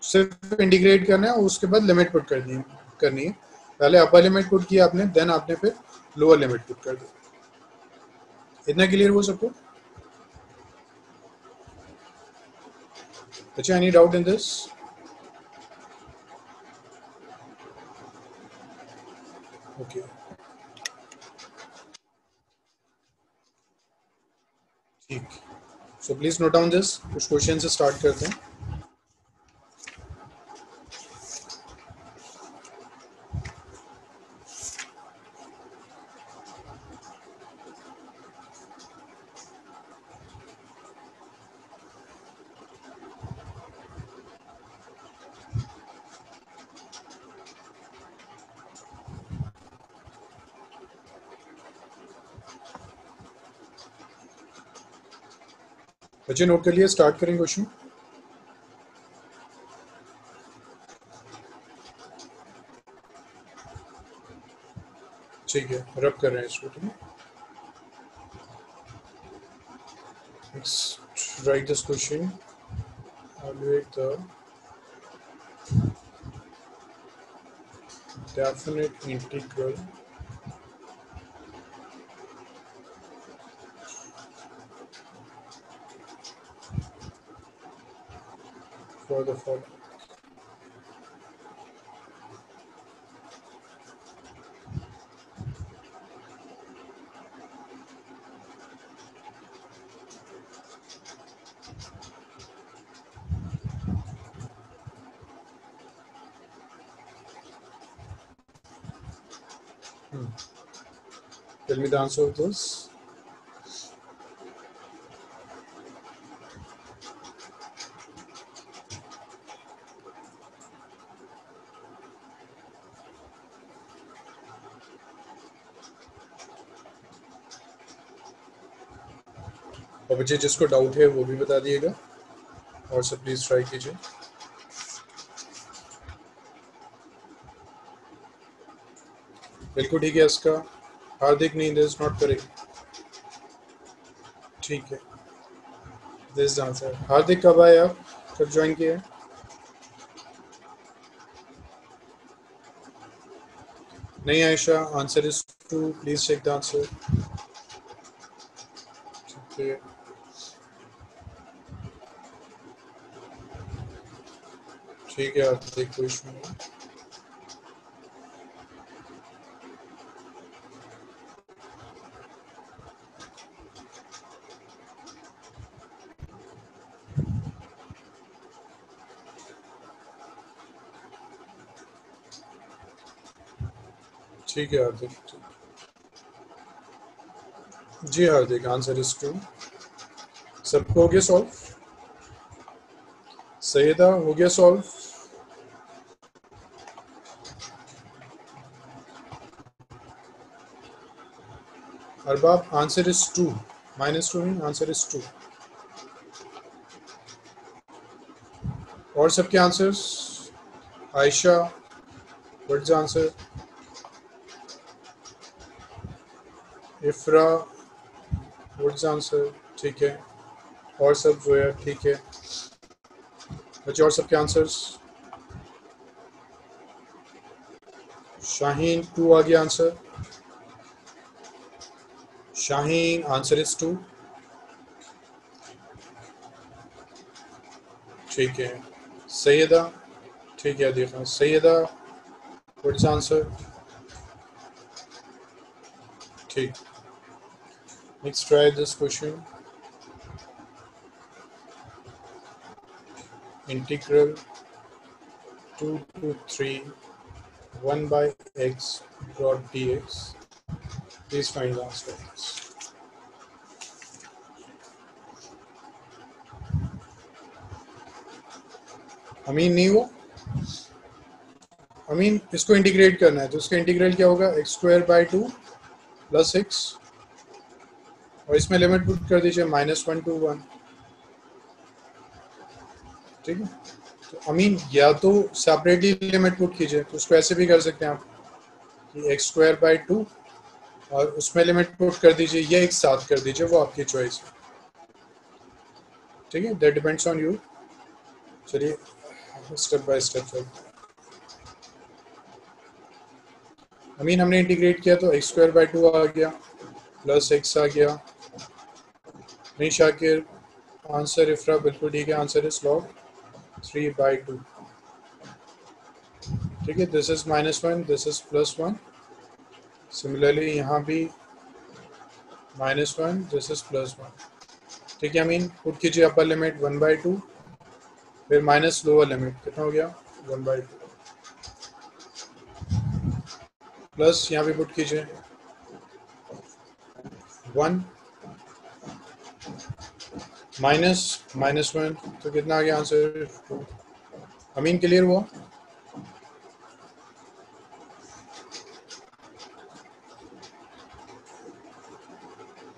सिर्फ इंटीग्रेट करना है और उसके बाद लिमिट पुट करनी है। पहले अपर लिमिट पुट किया आपने, देन आपने फिर लोअर लिमिट पुट कर दी। इतना क्लियर हो सबको? अच्छा, any doubt in this? Okay, ठीक। So please note down this, कुछ क्वेश्चन से स्टार्ट करते हैं। बच्चे नोट कर लिए, स्टार्ट करें क्वेश्चन। ठीक है, रब कर रहे हैं इसको, ठीक है। Next, write this question. Evaluate the definite integral for the following. Tell me the answer of this. और बच्चे जिसको डाउट है वो भी बता दिएगा, और सब प्लीज ट्राई कीजिए। बिल्कुल ठीक है इसका। हार्दिक नहीं, दिस नॉट करेक्ट। ठीक है, दिस आंसर। हार्दिक कब आए आप, कब ज्वाइन किए? नहीं Aisha, answer is 2, please check the answer. ठीक है, ठीक है हार्दिक, कोई इशू नहीं। ठीक है हार्दिक, जी हार्दिक, आंसर इज 2। सबको हो गया सॉल्व? सैयदा हो गया सॉल्व? अरबाब, आंसर इज 2, -2 में आंसर इज 2। और सबके answers? Ayesha, what's the answer? इफ्रा, what's the answer? ठीक है। और सब जो है ठीक है बच्चे। और सबके आंसर्स? शाहीन 2 आ गया आंसर। Shaheen answer is 2। ठीक है। सैयदा, ठीक है देखा। Sayeda, what's answer? ठीक। Next try this question. Integral 2 to 3 1 by x dot dx. Please find the answer of this. अमीन नहीं हुआ? अमीन इसको इंटीग्रेट करना है तो इसका इंटीग्रल क्या होगा? x²/2 प्लस x, और इसमें लिमिट पुट कर दीजिए -1 to 1। ठीक है। तो अमीन या तो सेपरेटली लिमिट पुट कीजिए, तो उसको ऐसे भी कर सकते हैं आप कि x²/2 और उसमें लिमिट पुट कर दीजिए, या एक साथ कर दीजिए, वो आपकी चॉइस है। ठीक है, दैट डिपेंड्स ऑन यू। चलिए स्टेप बाय स्टेप चलते हैं। अमीन हमने इंटीग्रेट किया तो x²/2 आ गया प्लस x आ गया। नहीं शाकिर, आंसर इफ्रा बिल्कुल ठीक है, आंसर इज log 3/2। ठीक है, दिस इज -1, दिस इज +1। सिमिलरली यहाँ भी -1, दिस इज +1। ठीक है अमीन, पुट कीजिए अपर लिमिट 1/2, फिर माइनस लोअर लिमिट कितना हो गया 1/2, प्लस यहाँ पे पुट कीजिए 1 माइनस -1, तो कितना आ गया आंसर 2। अमीन क्लियर हुआ?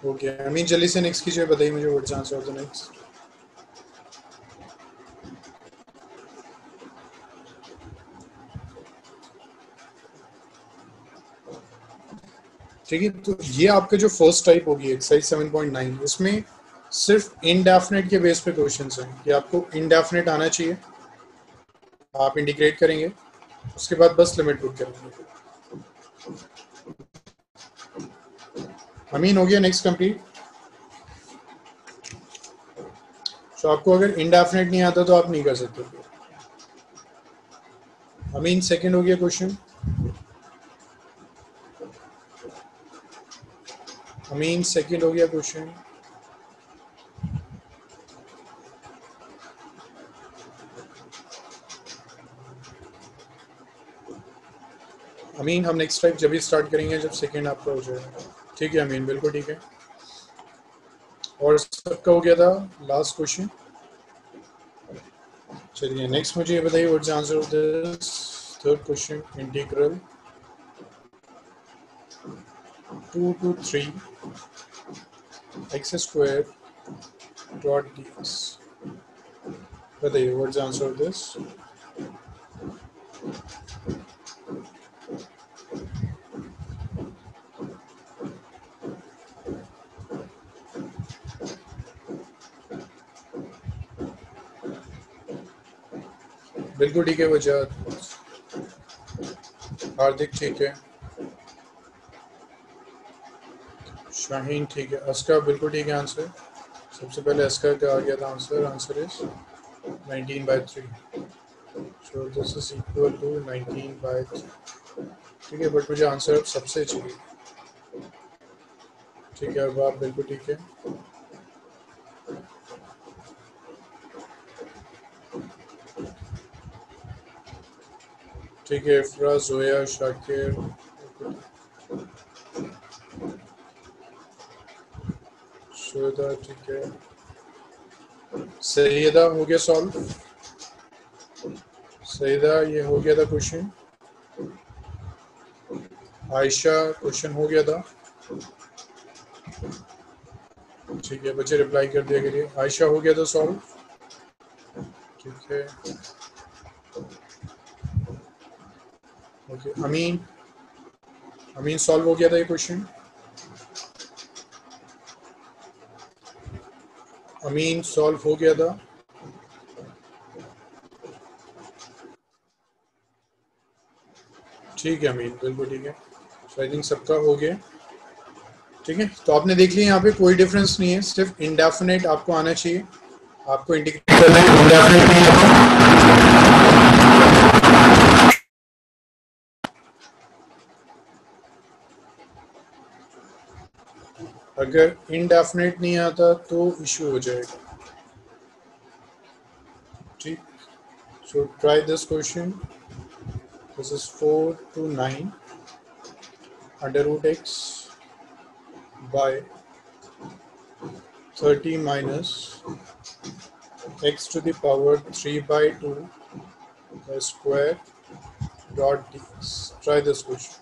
ओके अमीन जल्दी से नेक्स्ट कीजिए, बताइए मुझे what's answer of the next. ठीक है, तो ये आपका जो फर्स्ट टाइप होगी एक्सरसाइज 7.9, इसमें सिर्फ इनडेफिनेट के बेस पे क्वेश्चंस हैं कि आपको इनडेफिनेट आना चाहिए, आप इंटीग्रेट करेंगे, उसके बाद बस लिमिट पुट करेंगे। अमीन हो गया नेक्स्ट कंप्लीट। तो आपको अगर इनडेफिनेट नहीं आता तो आप नहीं कर सकते। अमीन सेकंड हो गया क्वेश्चन। अमीन सेकंड हो गया क्वेश्चन। अमीन हम नेक्स्ट टाइप जब भी स्टार्ट करेंगे जब सेकंड आपका हो जाएगा। ठीक है अमीन बिल्कुल ठीक है। और सबका हो गया था लास्ट क्वेश्चन। चलिए नेक्स्ट मुझे ये बताइए what's the answer of this third question. Integral 2 to 3 x² dot dx। बताइए what's the answer of this. बिल्कुल ठीक है वजह। हार्दिक ठीक है, शाहीन ठीक है, अस्का बिल्कुल ठीक है आंसर। सबसे पहले अस्का का आ गया था answer, answer is 19/3। So this is equal to 19/3। ठीक है, बट मुझे आंसर अब सबसे चाहिए। ठीक है, अब आप बिल्कुल ठीक है। ठीक है, इफ्रा, जोया, शाकिर, शुदा ठीक है। सैयदा हो गया सॉल्व। सैयदा ये हो गया था क्वेश्चन। आयशा क्वेश्चन हो गया था। ठीक है बच्चे, रिप्लाई कर दिया करिए। आयशा हो गया था सॉल्व? ठीक है ओके। अमीन, अमीन सॉल्व हो गया था ये क्वेश्चन? अमीन सॉल्व हो गया था? ठीक है अमीन, बिल्कुल ठीक है। सो आई थिंक सबका हो गया। ठीक है, तो आपने देख लिया यहाँ पे कोई डिफरेंस नहीं है, सिर्फ इंडेफिनेट आपको आना चाहिए। आपको इंटीग्रेट करना है इंडेफिनेट नहीं आता। अगर इंडेफिनेट नहीं आता तो इशू हो जाएगा। ठीक, so try this question. This is 4 to 9 under root x by 30 minus x to the power 3 by 2 square dot dx. Try this question.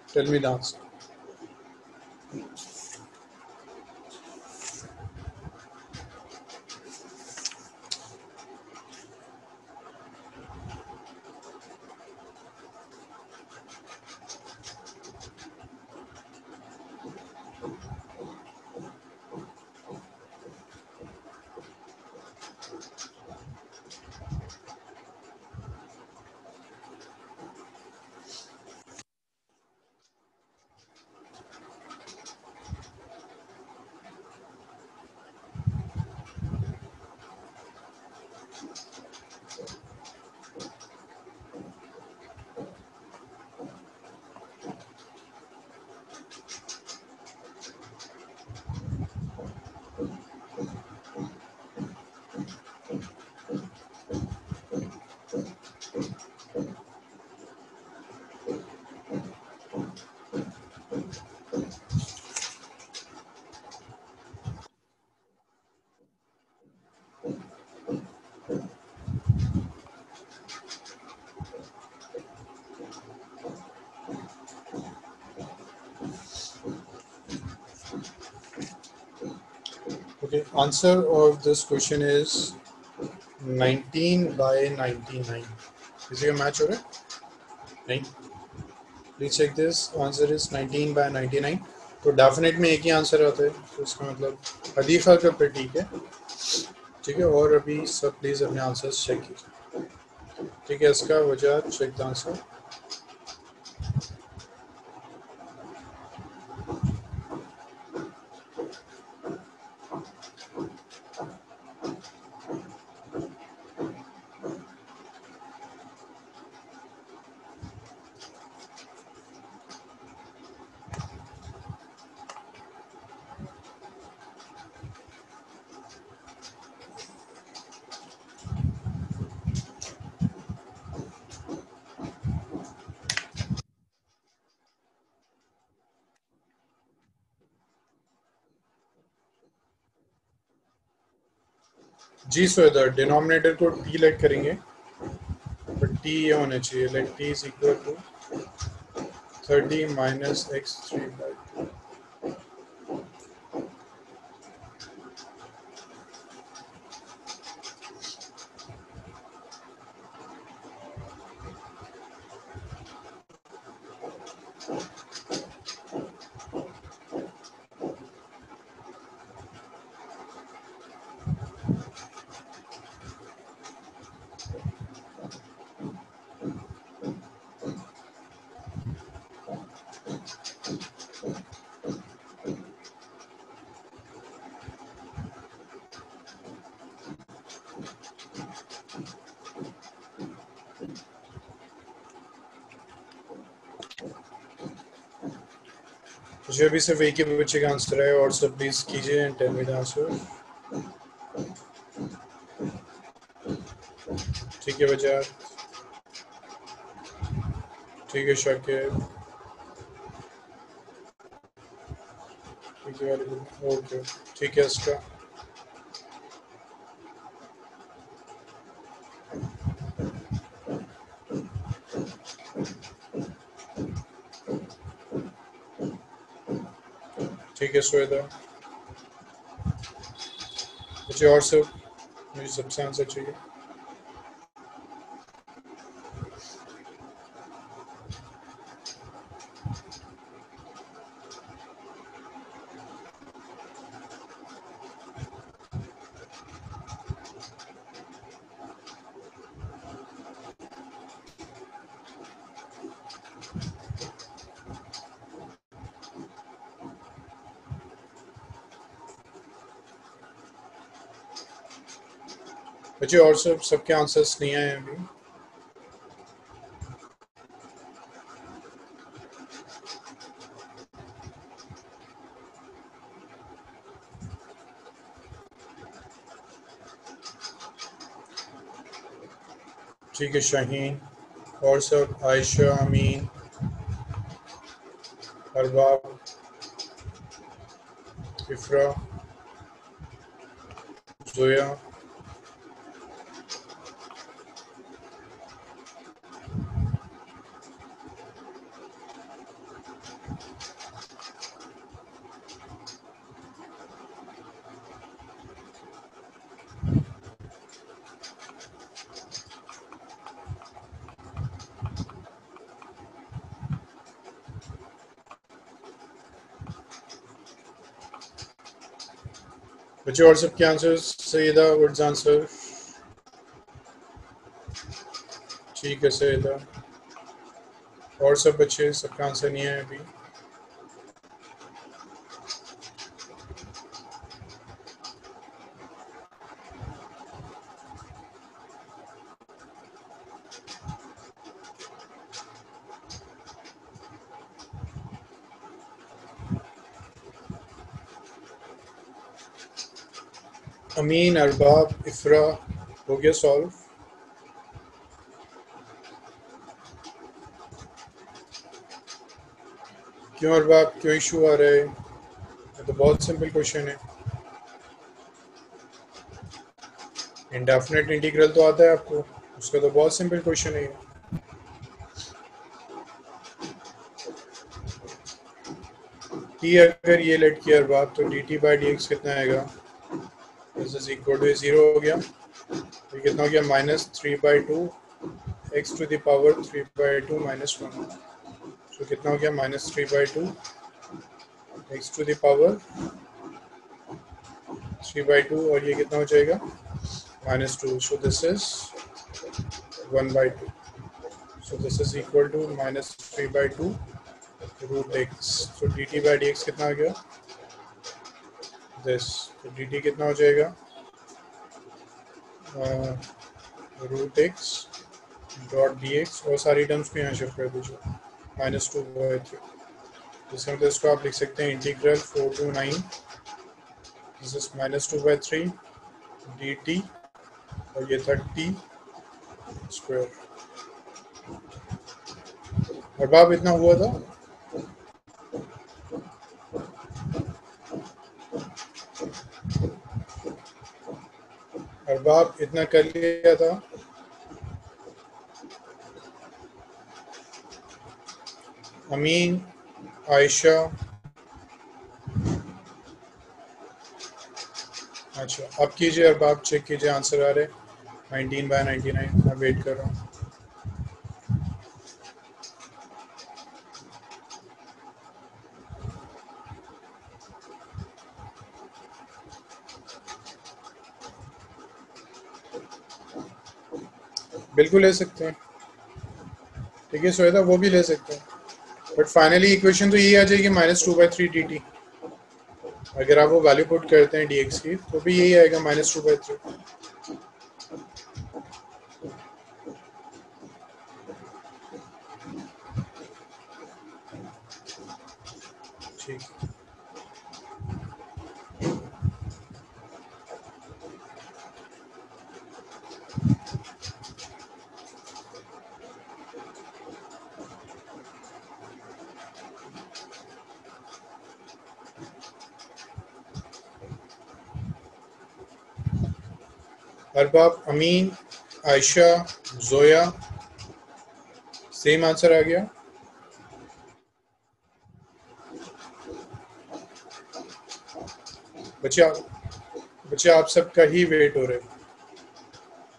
Tell me the answer. Okay, answer of this question is 19 by 99. किसी का match हो रहा है? नहीं, please check this. Answer is 19 by 99। तो definite में एक ही answer आता है, तो इसका मतलब हदीफा का फिर ठीक है। ठीक है, और अभी सब प्लीज अपने आंसर्स चेक कीजिए। ठीक है, इसका वजह चेक द आंसर। जी सो इधर डिनोमिनेटर को टी लेट करेंगे, बट टी ये होना चाहिए like t is equal to 30 minus x3 by 2। मुझे अभी सिर्फ एक ही बच्चे का आंसर है, और सब प्लीज कीजिए and tell me the answer. ठीक है बच्चा, ठीक है शाकिर, ठीक है वेरी गुड, ओके ठीक है इसका। ठीक है श्वेता, बच्चे और सब, मुझे सबसे आंसर चाहिए। बच्चे और सब, सबके आंसर्स नहीं आए अभी। ठीक है शाहीन, और सब आयशा, अमीन, अरबाब, इफ्रा, जोया, बच्चे और सबके आंसर्स। Saeeda, what's answer? ठीक है सईदा, और सब बच्चे, सबका आंसर नहीं है अभी। अमीन, अरबाब, इफ्रा, हो गया सॉल्व? क्यों अरबाब, क्यों इशू आ रहा है? ये तो बहुत सिंपल क्वेश्चन है। इंडेफिनेट इंटीग्रल तो आता है आपको, उसका तो बहुत सिंपल क्वेश्चन है। टी अगर ये लेट किया अरबाब, तो d t by d x कितना आएगा? दिस इज इक्वल टू 0 हो गया। तो कितना हो गया? -3/2 एक्स टू द पावर 3/2 -1। तो कितना हो गया? -3/2 एक्स टू द पावर 3/2, और ये कितना हो जाएगा? -2। So this is 1/2। So this is equal to -3/2 root x. तो d t by d x कितना आ गया? दिस। तो डी टी कितना हो जाएगा? Root x dot d x, और सारी टर्म्स को यहाँ शिफ्ट कर दीजिए, -2/3। जिसका मतलब इसको आप लिख सकते हैं integral 4 to 9 this is -2/3 D T, और ये था टी स्क्वायर। अरबाब इतना हुआ था? अरबाब इतना कर लिया था? अमीन, आयशा, अच्छा अब कीजिए अरबाब, चेक कीजिए आंसर आ रहे 19/99। मैं वेट कर रहा हूँ। बिल्कुल ले सकते हैं, ठीक है सोएदा, वो भी ले सकते हैं, बट फाइनली इक्वेशन तो यही आ जाएगी -2/3 डी टी। अगर आप वो वैल्यू पुट करते हैं डी एक्स की, तो भी यही आएगा -2/3। ठीक, अरबाब, अमीन, आयशा, जोया, सेम आंसर आ गया। बच्चे बच्चे आप सबका ही वेट हो रहा है,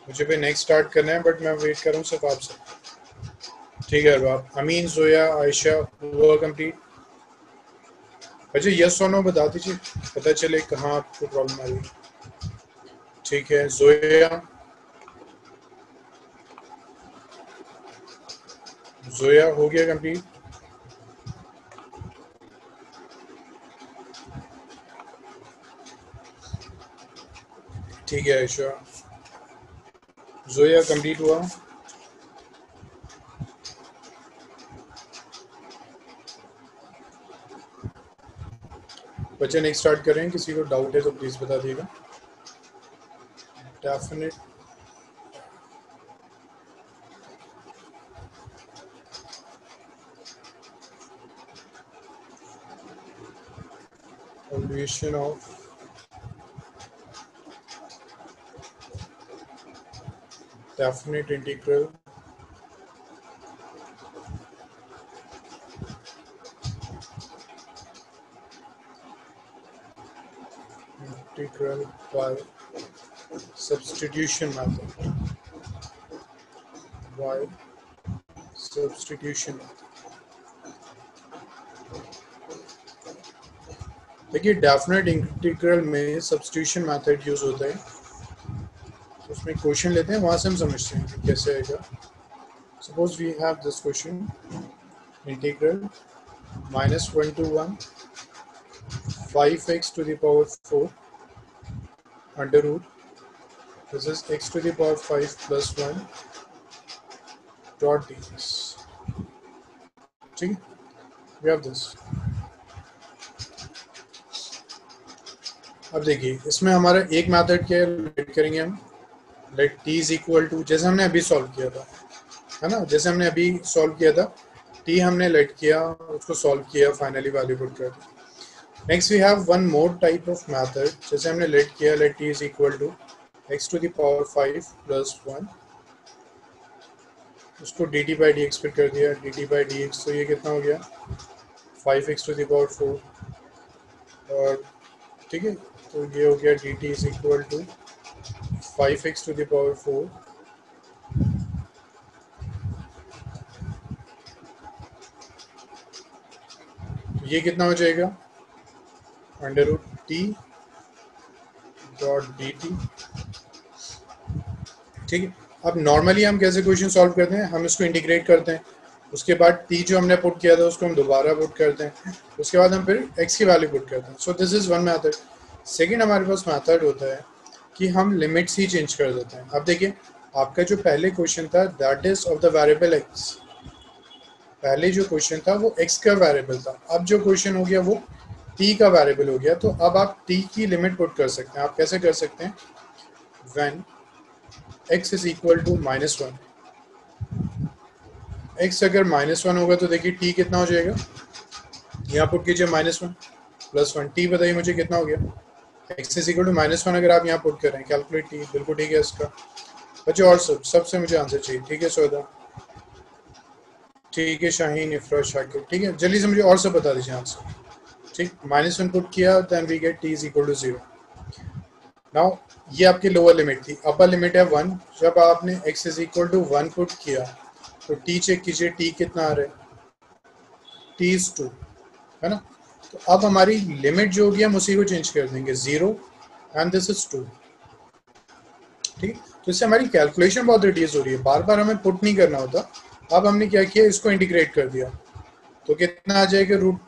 मुझे भी नेक्स्ट स्टार्ट करना है बट मैं वेट कर रहा हूँ सिर्फ आप सब। ठीक है बाप, अमीन, जोया, आयशा, हुआ कंप्लीट? बच्चे यस और नो बता दीजिए, पता चले कहाँ आपको प्रॉब्लम आ रही है। ठीक है, जोया, जोया हो गया कंप्लीट? ठीक है आयशा, जोया कंप्लीट हुआ? बच्चे नेक्स्ट स्टार्ट करें, किसी को डाउट है तो प्लीज़ बता दिएगा। Definite evaluation of definite integral by substitution method. By substitution method. देखिए डेफिनेट इंटीग्रल में सब्स्टिट्यूशन मेथड यूज होता है, उसमें क्वेश्चन लेते हैं, वहां से हम समझते हैं कि कैसे आएगा। Suppose we have this question, integral -1 to 1 5x to the power 4 under root, this is x to the power 5 plus 1 dot dx। ठीक है, वी हैव दिस। अब देखिए इसमें हमारा एक मेथड क्या है, लेट करेंगे हम, let t is equal to, जैसे हमने अभी सॉल्व किया था, है ना, जैसे हमने अभी सॉल्व किया था, t हमने लेट किया, उसको सॉल्व किया, फाइनली वैल्यू पुट कर दी। Next we have one more type of method, जैसे हमने लेट किया, let t is equal to x to the power 5 plus 1, उसको dt by dx फिर कर दिया, dt by dx, तो ये कितना हो गया 5x to the power 4, और ठीक है, तो ये हो गया dt is equal to 5x to the power 4 ये कितना हो जाएगा under root t dot d t. ठीक है, अब नॉर्मली हम कैसे क्वेश्चन सॉल्व करते हैं, हम इसको इंटीग्रेट करते हैं, उसके बाद टी जो हमने पुट किया था उसको हम दोबारा पुट करते हैं, उसके बाद हम फिर एक्स की वैल्यू पुट करते हैं। सो this is one method. Second हमारे पास मेथड होता है कि हम लिमिट्स ही चेंज कर देते हैं। अब देखिए आपका जो पहले क्वेश्चन था that is of the variable x, पहले जो क्वेश्चन था वो x का वेरिएबल था, अब जो क्वेश्चन हो गया वो t का वेरिएबल हो गया, तो अब आप t की लिमिट पुट कर सकते हैं। आप कैसे कर सकते हैं, when x is equal to -1, x अगर -1 होगा तो देखिए t कितना हो जाएगा, यहाँ पुट कीजिए -1 प्लस 1, t बताइए मुझे कितना हो गया, x इज इक्वल टू -1 अगर आप यहाँ पुट कर रहे हैं, कैलकुलेट t, बिल्कुल ठीक है इसका बच्चे, और सबसे मुझे आंसर चाहिए। ठीक है सौदा, ठीक है शाहीन, इफ्रा, शाकिर, ठीक है जल्दी से मुझे और सब बता दीजिए आंसर। ठीक, -1 पुट किया, then we get t is equal to 0। Now ये आपकी लोअर लिमिट थी, अपर लिमिट है 1, जब आपने x is equal to 1 put किया तो t चेक कीजिए, t कितना आ रहा है, t इज 2, है ना, तो अब हमारी लिमिट जो होगी हम उसी को चेंज कर देंगे, 0 एंड दिस इज 2। ठीक, तो इससे हमारी कैलकुलेशन बहुत रिड्यूस हो रही है, बार बार हमें पुट नहीं करना होता। अब हमने क्या किया, इसको इंटीग्रेट कर दिया, तो कितना आ जाएगा रूट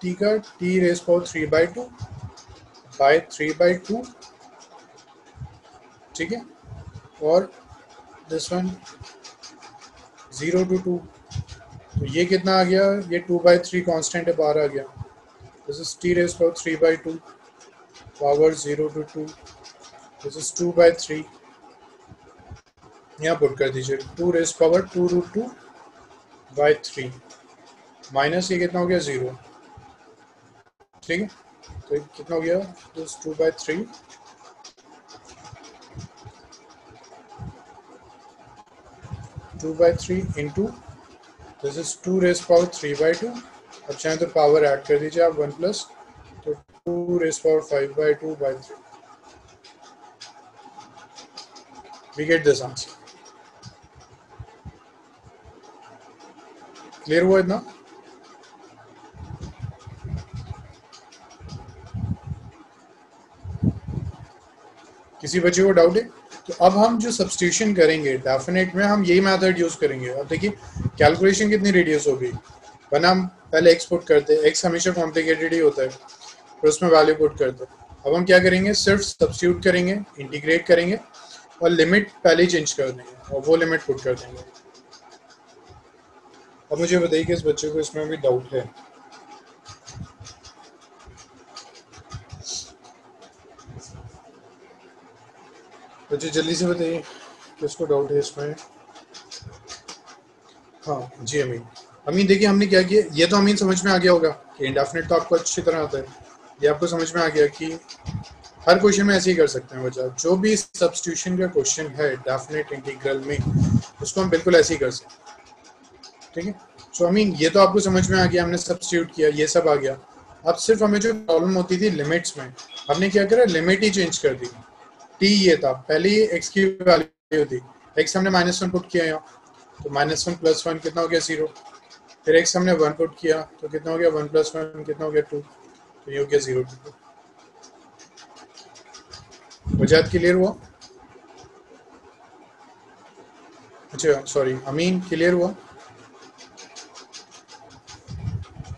टी का, टी रेस पावर 3/2 बाय 3/2, ठीक है, और दिस वन 0 to 2, तो ये कितना आ गया, ये 2/3 कांस्टेंट है, बाहर आ गया, this is T raise power 3/2 power 0 to 2, this is 2/3, यहाँ पुट कर दीजिए 2 रेस पावर 2√2/3 माइनस ये कितना हो गया 0। ठीक है, तो कितना हो गया, this 2/3 2/3 into this is 2 raise power 3/2, अब चाहें तो पावर ऐड कर दीजिए आप 1 प्लस, तो 2 raise power 5/2/3, We get this answer. Clear हुआ इतना? किसी बच्चे को डाउट है? तो अब हम जो सब्स्टिट्यूशन करेंगे डेफिनेट में हम यही मेथड यूज करेंगे. अब देखिए कैलकुलेशन कितनी रेडियस होगी. वरना हम पहले एक्स पुट करते हैं, एक्स हमेशा कॉम्प्लिकेटेड ही होता है, फिर उसमें वैल्यू पुट करते हैं. अब हम क्या करेंगे, सिर्फ सब्स्टिट्यूट करेंगे, इंटीग्रेट करेंगे और लिमिट पहले ही चेंज कर देंगे और वो लिमिट पुट कर देंगे. अब मुझे बताइए कि इस बच्चे को इसमें भी डाउट है. बच्चे जल्दी से बताइए किसको डाउट है इसमें. हाँ जी अमीन. अमीन देखिए हमने क्या किया, ये तो अमीन समझ में आ गया होगा कि इंडेफिनिट तो आपको अच्छी तरह आता है. ये आपको समझ में आ गया कि हर क्वेश्चन में ऐसे ही कर सकते हैं बच्चा. जो भी सब्स्टिट्यूशन का क्वेश्चन है डेफिनेट इंटीग्रल में, उसको हम बिल्कुल ऐसे ही कर सकते हैं. ठीक है. सो अमीन ये तो आपको समझ में आ गया, हमने सब्स्टिट्यूट किया, ये सब आ गया. अब सिर्फ हमें जो प्रॉब्लम होती थी लिमिट्स में, हमने क्या करा, लिमिट ही चेंज कर दी. टी ये था, पहले ही एक्स की वैल्यू थी, एक्स हमने -1 पुट किया यहाँ, तो -1 + 1 कितना हो गया 0. फिर एक्स हमने 1 पुट किया तो कितना हो गया 1 + 1 कितना हो गया 2, तो ये हो गया 0 2. वजाहत क्लियर हुआ? अच्छा सॉरी अमीन क्लियर हुआ?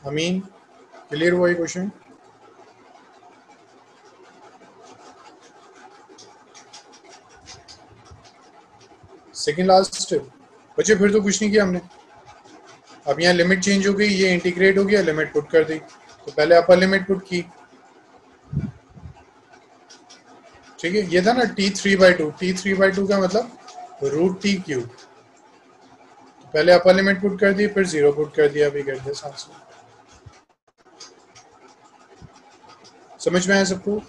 अमीन क्लियर हुआ ये क्वेश्चन? सेकंड लास्ट स्टेप बच्चे, फिर तो कुछ नहीं किया हमने. अब यहाँ लिमिट चेंज हो गई, ये इंटीग्रेट हो गया, लिमिट पुट कर दी. तो पहले अपर लिमिट पुट की. ठीक है, ये था ना t3/2. t3/2 का मतलब √t³. पहले अपर लिमिट पुट कर दी, फिर 0 पुट कर दिया. अभी कर दिया आंसर. समझ में आया सबको?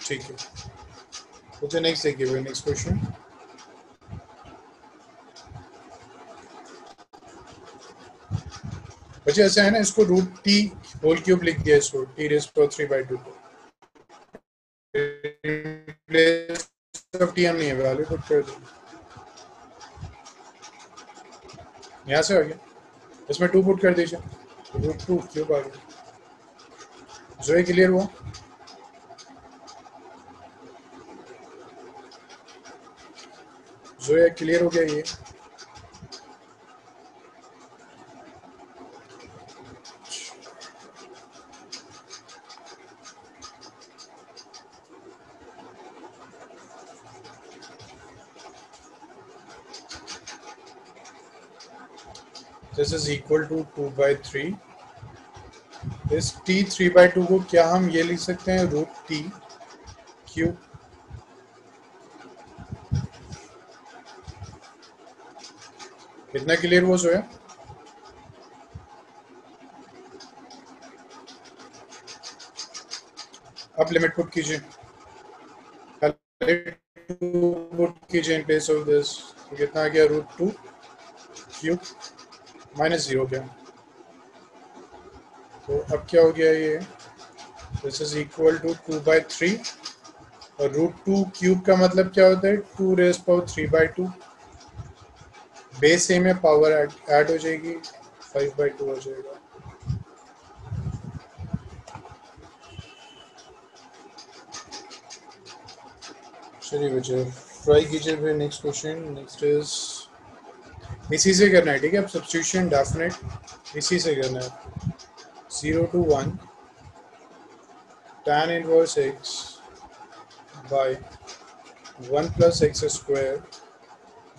ठीक है. तो नेक्स्ट देखिए, नेक्स्ट क्वेश्चन. बच्चे ऐसा है ना, इसको √t³ लिख दिया, इसको t⁻³ को. हम नहीं है, वैल्यू पुट कर दी. यहाँ से आ गया, इसमें 2 पुट कर दीजिए, √2³ आ गया. जो ये क्लियर हुआ? जो ये क्लियर हो गया ये? This is equal to 2/3. इस t3/2 को क्या हम ये लिख सकते हैं, √t³. कितना क्लियर हुआ जो है? अब लिमिट पुट कीजिए, पुट कीजिए इन प्लेस ऑफ दिस. कितना आ गया, √2³ -0 गया. तो अब क्या हो गया ये, दिस इज इक्वल टू 2/3 और √2³ का मतलब क्या होता है, 2⁻³ बेस ए में पावर ऐड हो जाएगी, 5/2 हो जाएगा. चलिए बच्चे ट्राई कीजिए फिर नेक्स्ट क्वेश्चन. नेक्स्ट इज इसी से करना है. ठीक है, अब सब्स्टिट्यूशन डेफिनेट इसी से करना है. 0 to 1 tan inverse x by 1 plus x square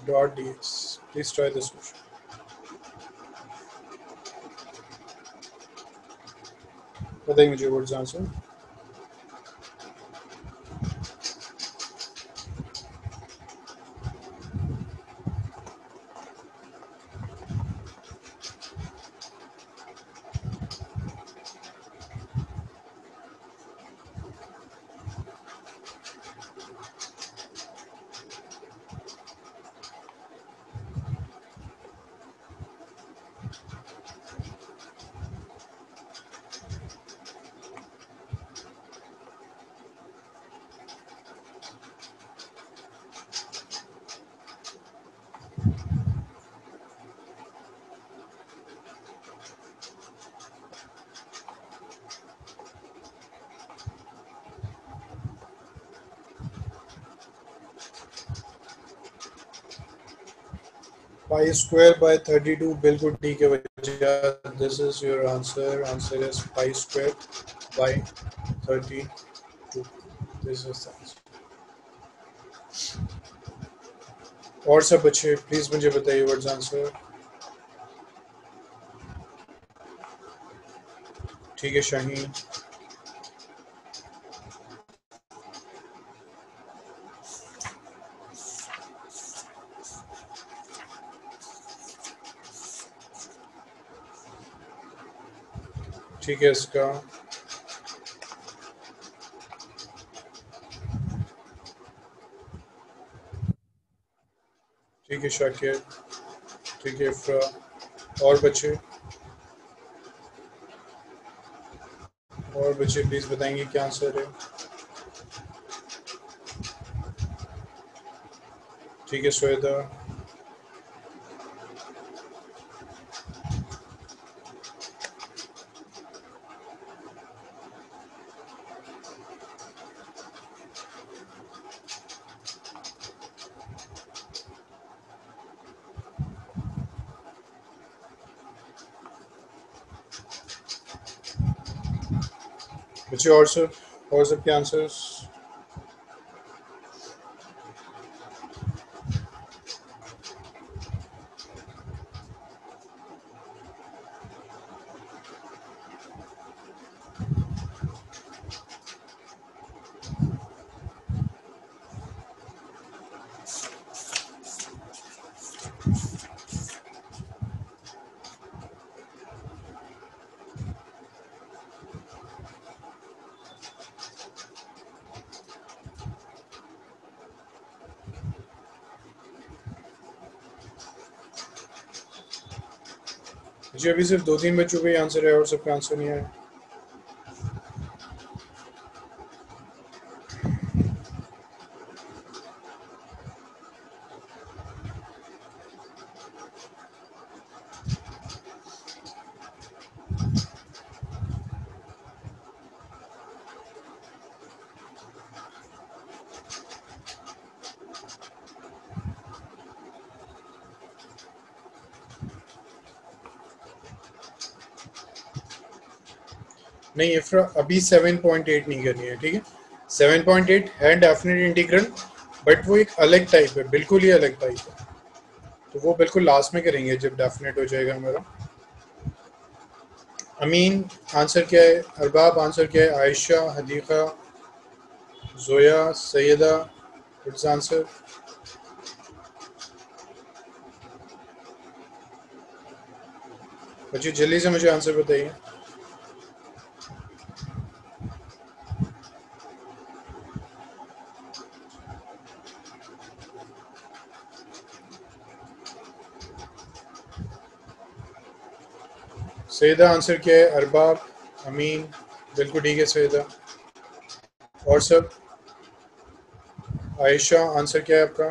dot dx. Please try this question. बताइए मुझे what is answer. Pi square by 32 बिल्कुल ठीक है बच्चा. This is your answer. Answer is pi square by 32. This is the answer. और सब बच्चे please मुझे बताइए व्हाट्स आंसर. ठीक है शाहीन. ठीक है इसका. ठीक है शाकिर. ठीक है इफ्रा. और बच्चे प्लीज बताएंगे क्या आंसर है. ठीक है श्वेता. बच्चे और सब के आंसर्स. जी अभी सिर्फ 2-3 बच्चों का ही आंसर है और सबका आंसर नहीं आया. नहीं इफ्रा अभी 7.8 नहीं करनी है. ठीक है 7.8 है डेफिनेट इंटीग्रल बट वो एक अलग टाइप है. बिल्कुल ही अलग टाइप है. तो वो बिल्कुल लास्ट में करेंगे जब डेफिनेट हो जाएगा हमारा. अमीन आंसर क्या है. अरबाब आंसर क्या है. Aisha, Hadiqa, Zoya, Syeda what's answer. बच्चे जल्दी से मुझे आंसर बताइए. सैयदा आंसर क्या है. अरबाब, अमीन बिल्कुल ठीक है सैयदा. और सब. आयशा आंसर क्या है आपका.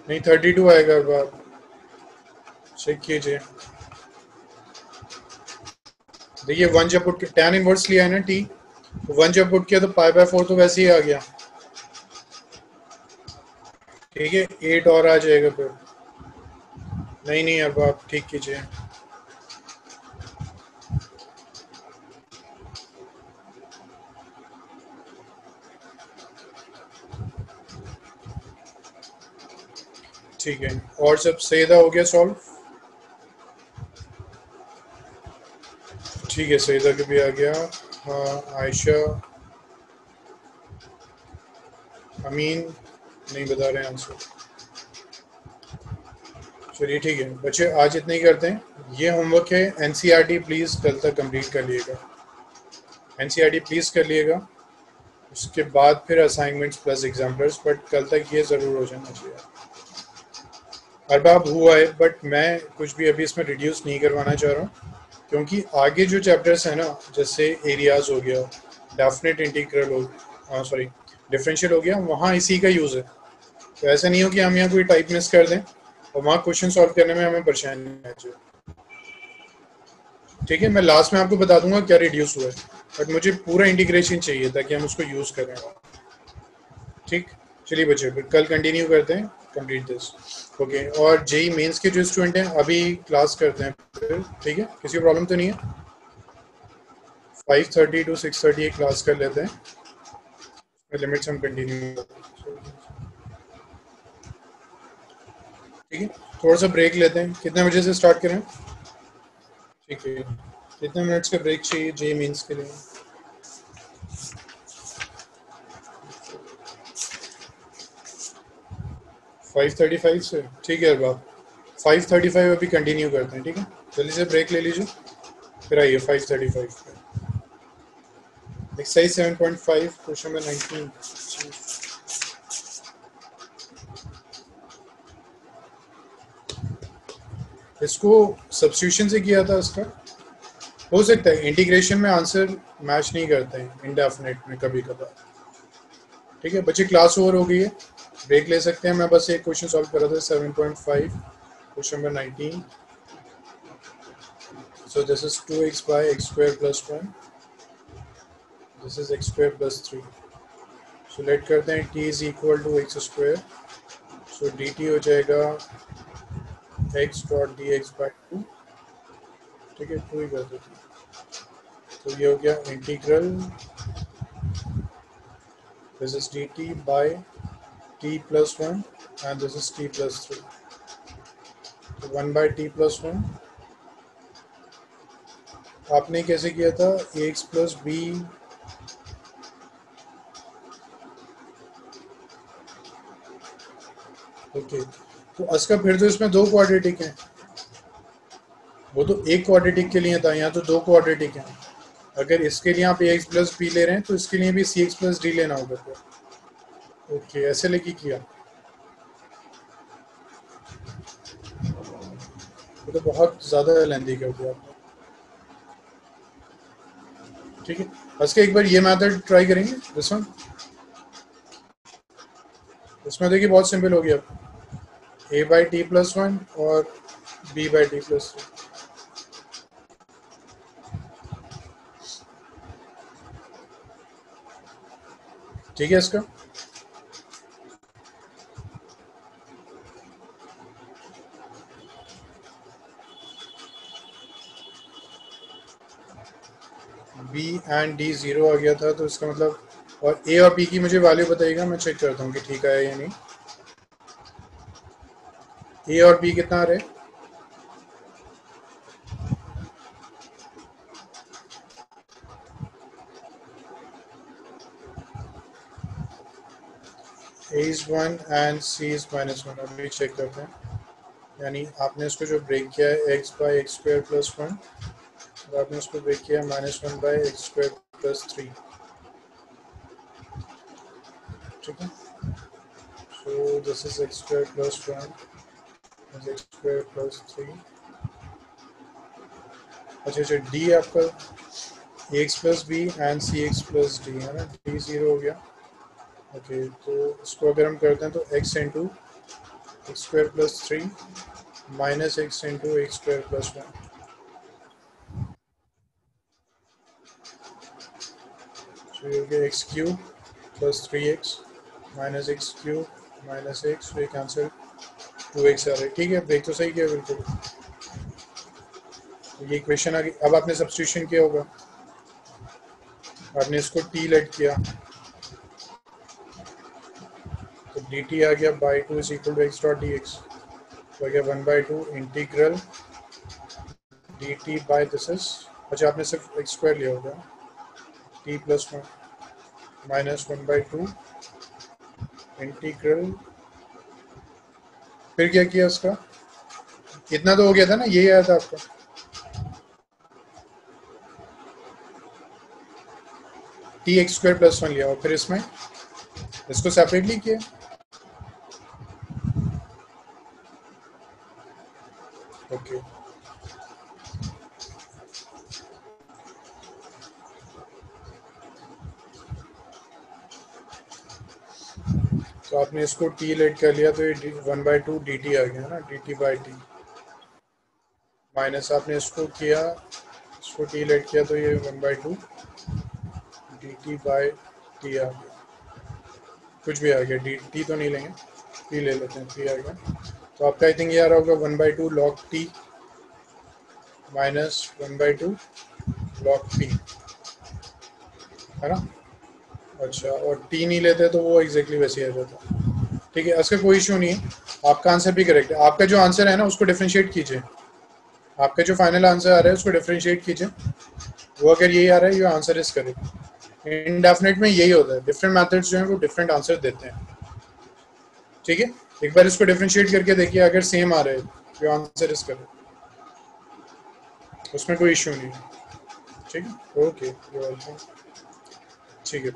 नहीं 32 आएगा अरबाब. चेक कीजिए. देखिए 1 जब पुट tan इनवर्स लिया है ना t. 1 जब पुट किया तो पाई बाय 4 तो वैसे ही आ गया. ठीक है 8 और आ जाएगा फिर. नहीं अब आप ठीक कीजिए. ठीक है और सब सैयदा हो गया सॉल्व. ठीक है सैयदा के भी आ गया. हाँ आयशा, अमीन नहीं बता रहे आंसर. चलिए ठीक है बच्चे आज इतना ही करते हैं. ये होमवर्क है. एनसीईआरटी प्लीज़ कल तक कंप्लीट कर लिएगा. एनसीईआरटी प्लीज़ कर लिएगा. उसके बाद फिर असाइनमेंट्स प्लस एग्जाम्पल्स बट कल तक ये ज़रूर हो जाना चाहिए. अरबाब हुआ है बट मैं कुछ भी अभी इसमें रिड्यूस नहीं करवाना चाह रहा हूँ क्योंकि आगे जो चैप्टर्स हैं ना जैसे एरियाज हो गया, डेफिनेट इंटीग्रल हो, सॉरी डिफरेंशियल हो गया, वहाँ इसी का यूज़ है. तो ऐसा नहीं हो कि हम यहाँ कोई टाइप मिस कर दें और वहाँ क्वेश्चन सॉल्व करने में हमें परेशानी आ जाए. ठीक है मैं लास्ट में आपको बता दूंगा क्या रिड्यूस हुआ है बट मुझे पूरा इंटीग्रेशन चाहिए ताकि हम उसको यूज़ करें. ठीक चलिए बच्चों फिर कल कंटिन्यू करते हैं, कंप्लीट दिस। ओके, और जेई मेंस के जो स्टूडेंट हैं अभी क्लास करते हैं फिर, ठीक है? किसी को प्रॉब्लम तो नहीं है? 5:30 to 6:30 एक क्लास कर लेते हैं, लिमिट्स हम कंटिन्यू, ठीक है? थोड़ा सा ब्रेक लेते हैं, कितने बजे से स्टार्ट करें? ठीक है, कितने मिनट्स का ब्रेक चाहिए जे मेंस के लिए? 5:35 से, ठीक है बाब, 5:35 अभी कंटिन्यू करते हैं, ठीक है? जल्दी से ब्रेक ले लीजिए, फिर आइए 5:35 पे। Exercise 7.5 question number 19। इसको सब्स्टिट्यूशन से किया था, इसका हो सकता है इंटीग्रेशन में आंसर मैच नहीं करते हैं इंडेफिनेट में कभी कभार, ठीक है बच्चे? क्लास ओवर हो गई है, ब्रेक ले सकते हैं। मैं बस एक क्वेश्चन सॉल्व कर रहा था, 7.5 question number 19। So this is 2x by x square plus 1, दिस इज x square plus 3। So let करते हैं t is equal to x square, so dt हो जाएगा x dot d x by 2, ठीक है? 2 ही कर देते हैं, तो ये हो गया integral, this is dt by t plus 1 and this is t plus 3, तो 1 by t plus 1। आपने कैसे किया था? ax plus b, ओके, तो इसका फिर तो इसमें दो क्वाड्रेटिक हैं, वो तो एक क्वाड्रेटिक के लिए था, यहाँ तो दो क्वाड्रेटिक हैं। अगर इसके लिए आप ax प्लस b ले रहे हैं तो इसके लिए भी cx प्लस d लेना होगा फिर। ओके, ऐसे लेके किया, वो तो बहुत ज़्यादा लेंथी कर दिया आपने, ठीक है? इसके एक बार ये मेथड ट्राई करेंगे, दिस वन। इसमें देखिए बहुत सिंपल हो गया, a बाई टी प्लस 1 और b बाई टी प्लस 3, ठीक है? इसका b एंड d ज़ीरो आ गया था, तो इसका मतलब, और a और b की मुझे वैल्यू बताइएगा, मैं चेक करता हूँ कि ठीक है या नहीं। a और b कितना आ रहे? a is 1 and c is -1, अभी चेक करते हैं। यानी आपने इसको जो ब्रेक किया है x by x square plus 1, और आपने इसको ब्रेक किया -1 बाई एक्स स्क्वायर प्लस 3, ठीक है? So this is x square plus 1 x square plus 3। अच्छा अच्छा, d आपका ax plus b and c x plus d है ना, d ज़ीरो हो गया। ओके, तो इसको अगर हम करते हैं तो x into x square plus 3 minus x into x square plus 1, तो ये हो गया x cube plus 3x minus x cube minus x, तो ये कैंसिल, 2x आ रहा है, ठीक है? ब्रेक तो सही किया बिल्कुल, तो ये इक्वेशन आ गई। अब आपने सब्स्टिट्यूशन किया होगा, आपने इसको t लेट किया, तो dt आ गया by 2 is equal to x dot d x, तो आ गया 1/2 integral dt by this is, अच्छा आपने सिर्फ एक्स स्क्वायर लिया होगा, t प्लस 1 माइनस 1/2 इंटीग्रल, फिर क्या किया उसका? इतना तो हो गया था ना, यही आया था आपका, टी एक्स स्क्वायर प्लस 1 लिया, और फिर इसमें इसको सेपरेटली किया, ओके। तो आपने इसको t लेट कर लिया, तो ये 1/2 dt आ गया ना, dt बाई टी, माइनस आपने इसको किया, इसको t लेट किया, तो ये 1/2 dt बाई टी आ गया, कुछ भी आ गया, डी टी तो नहीं लेंगे, पी ले लेते हैं, पी आ गया। तो आपका आई थिंक ये आ रहा होगा 1/2 log T minus 1/2 log P, है ना। अच्छा, और टी नहीं लेते तो वो एग्जैक्टली वैसे ही आ जाता। ठीक है, इसका कोई इशू नहीं है, आपका आंसर भी करेक्ट है। आपका जो आंसर है ना उसको डिफ्रेंशिएट कीजिए, आपका जो फाइनल आंसर आ रहा है उसको डिफ्रेंशिएट कीजिए। वो अगर यही आ रहा है, you answer is correct. Indefinite में यही होता है, डिफरेंट मेथड्स जो हैं वो डिफरेंट आंसर देते हैं। ठीक है, एक बार इसको डिफ्रेंशिएट करके देखिए, अगर सेम आ रहा है यू आंसर इज करेक्ट, उसमें कोई इशू नहीं है। ठीक है, ओके, ठीक है।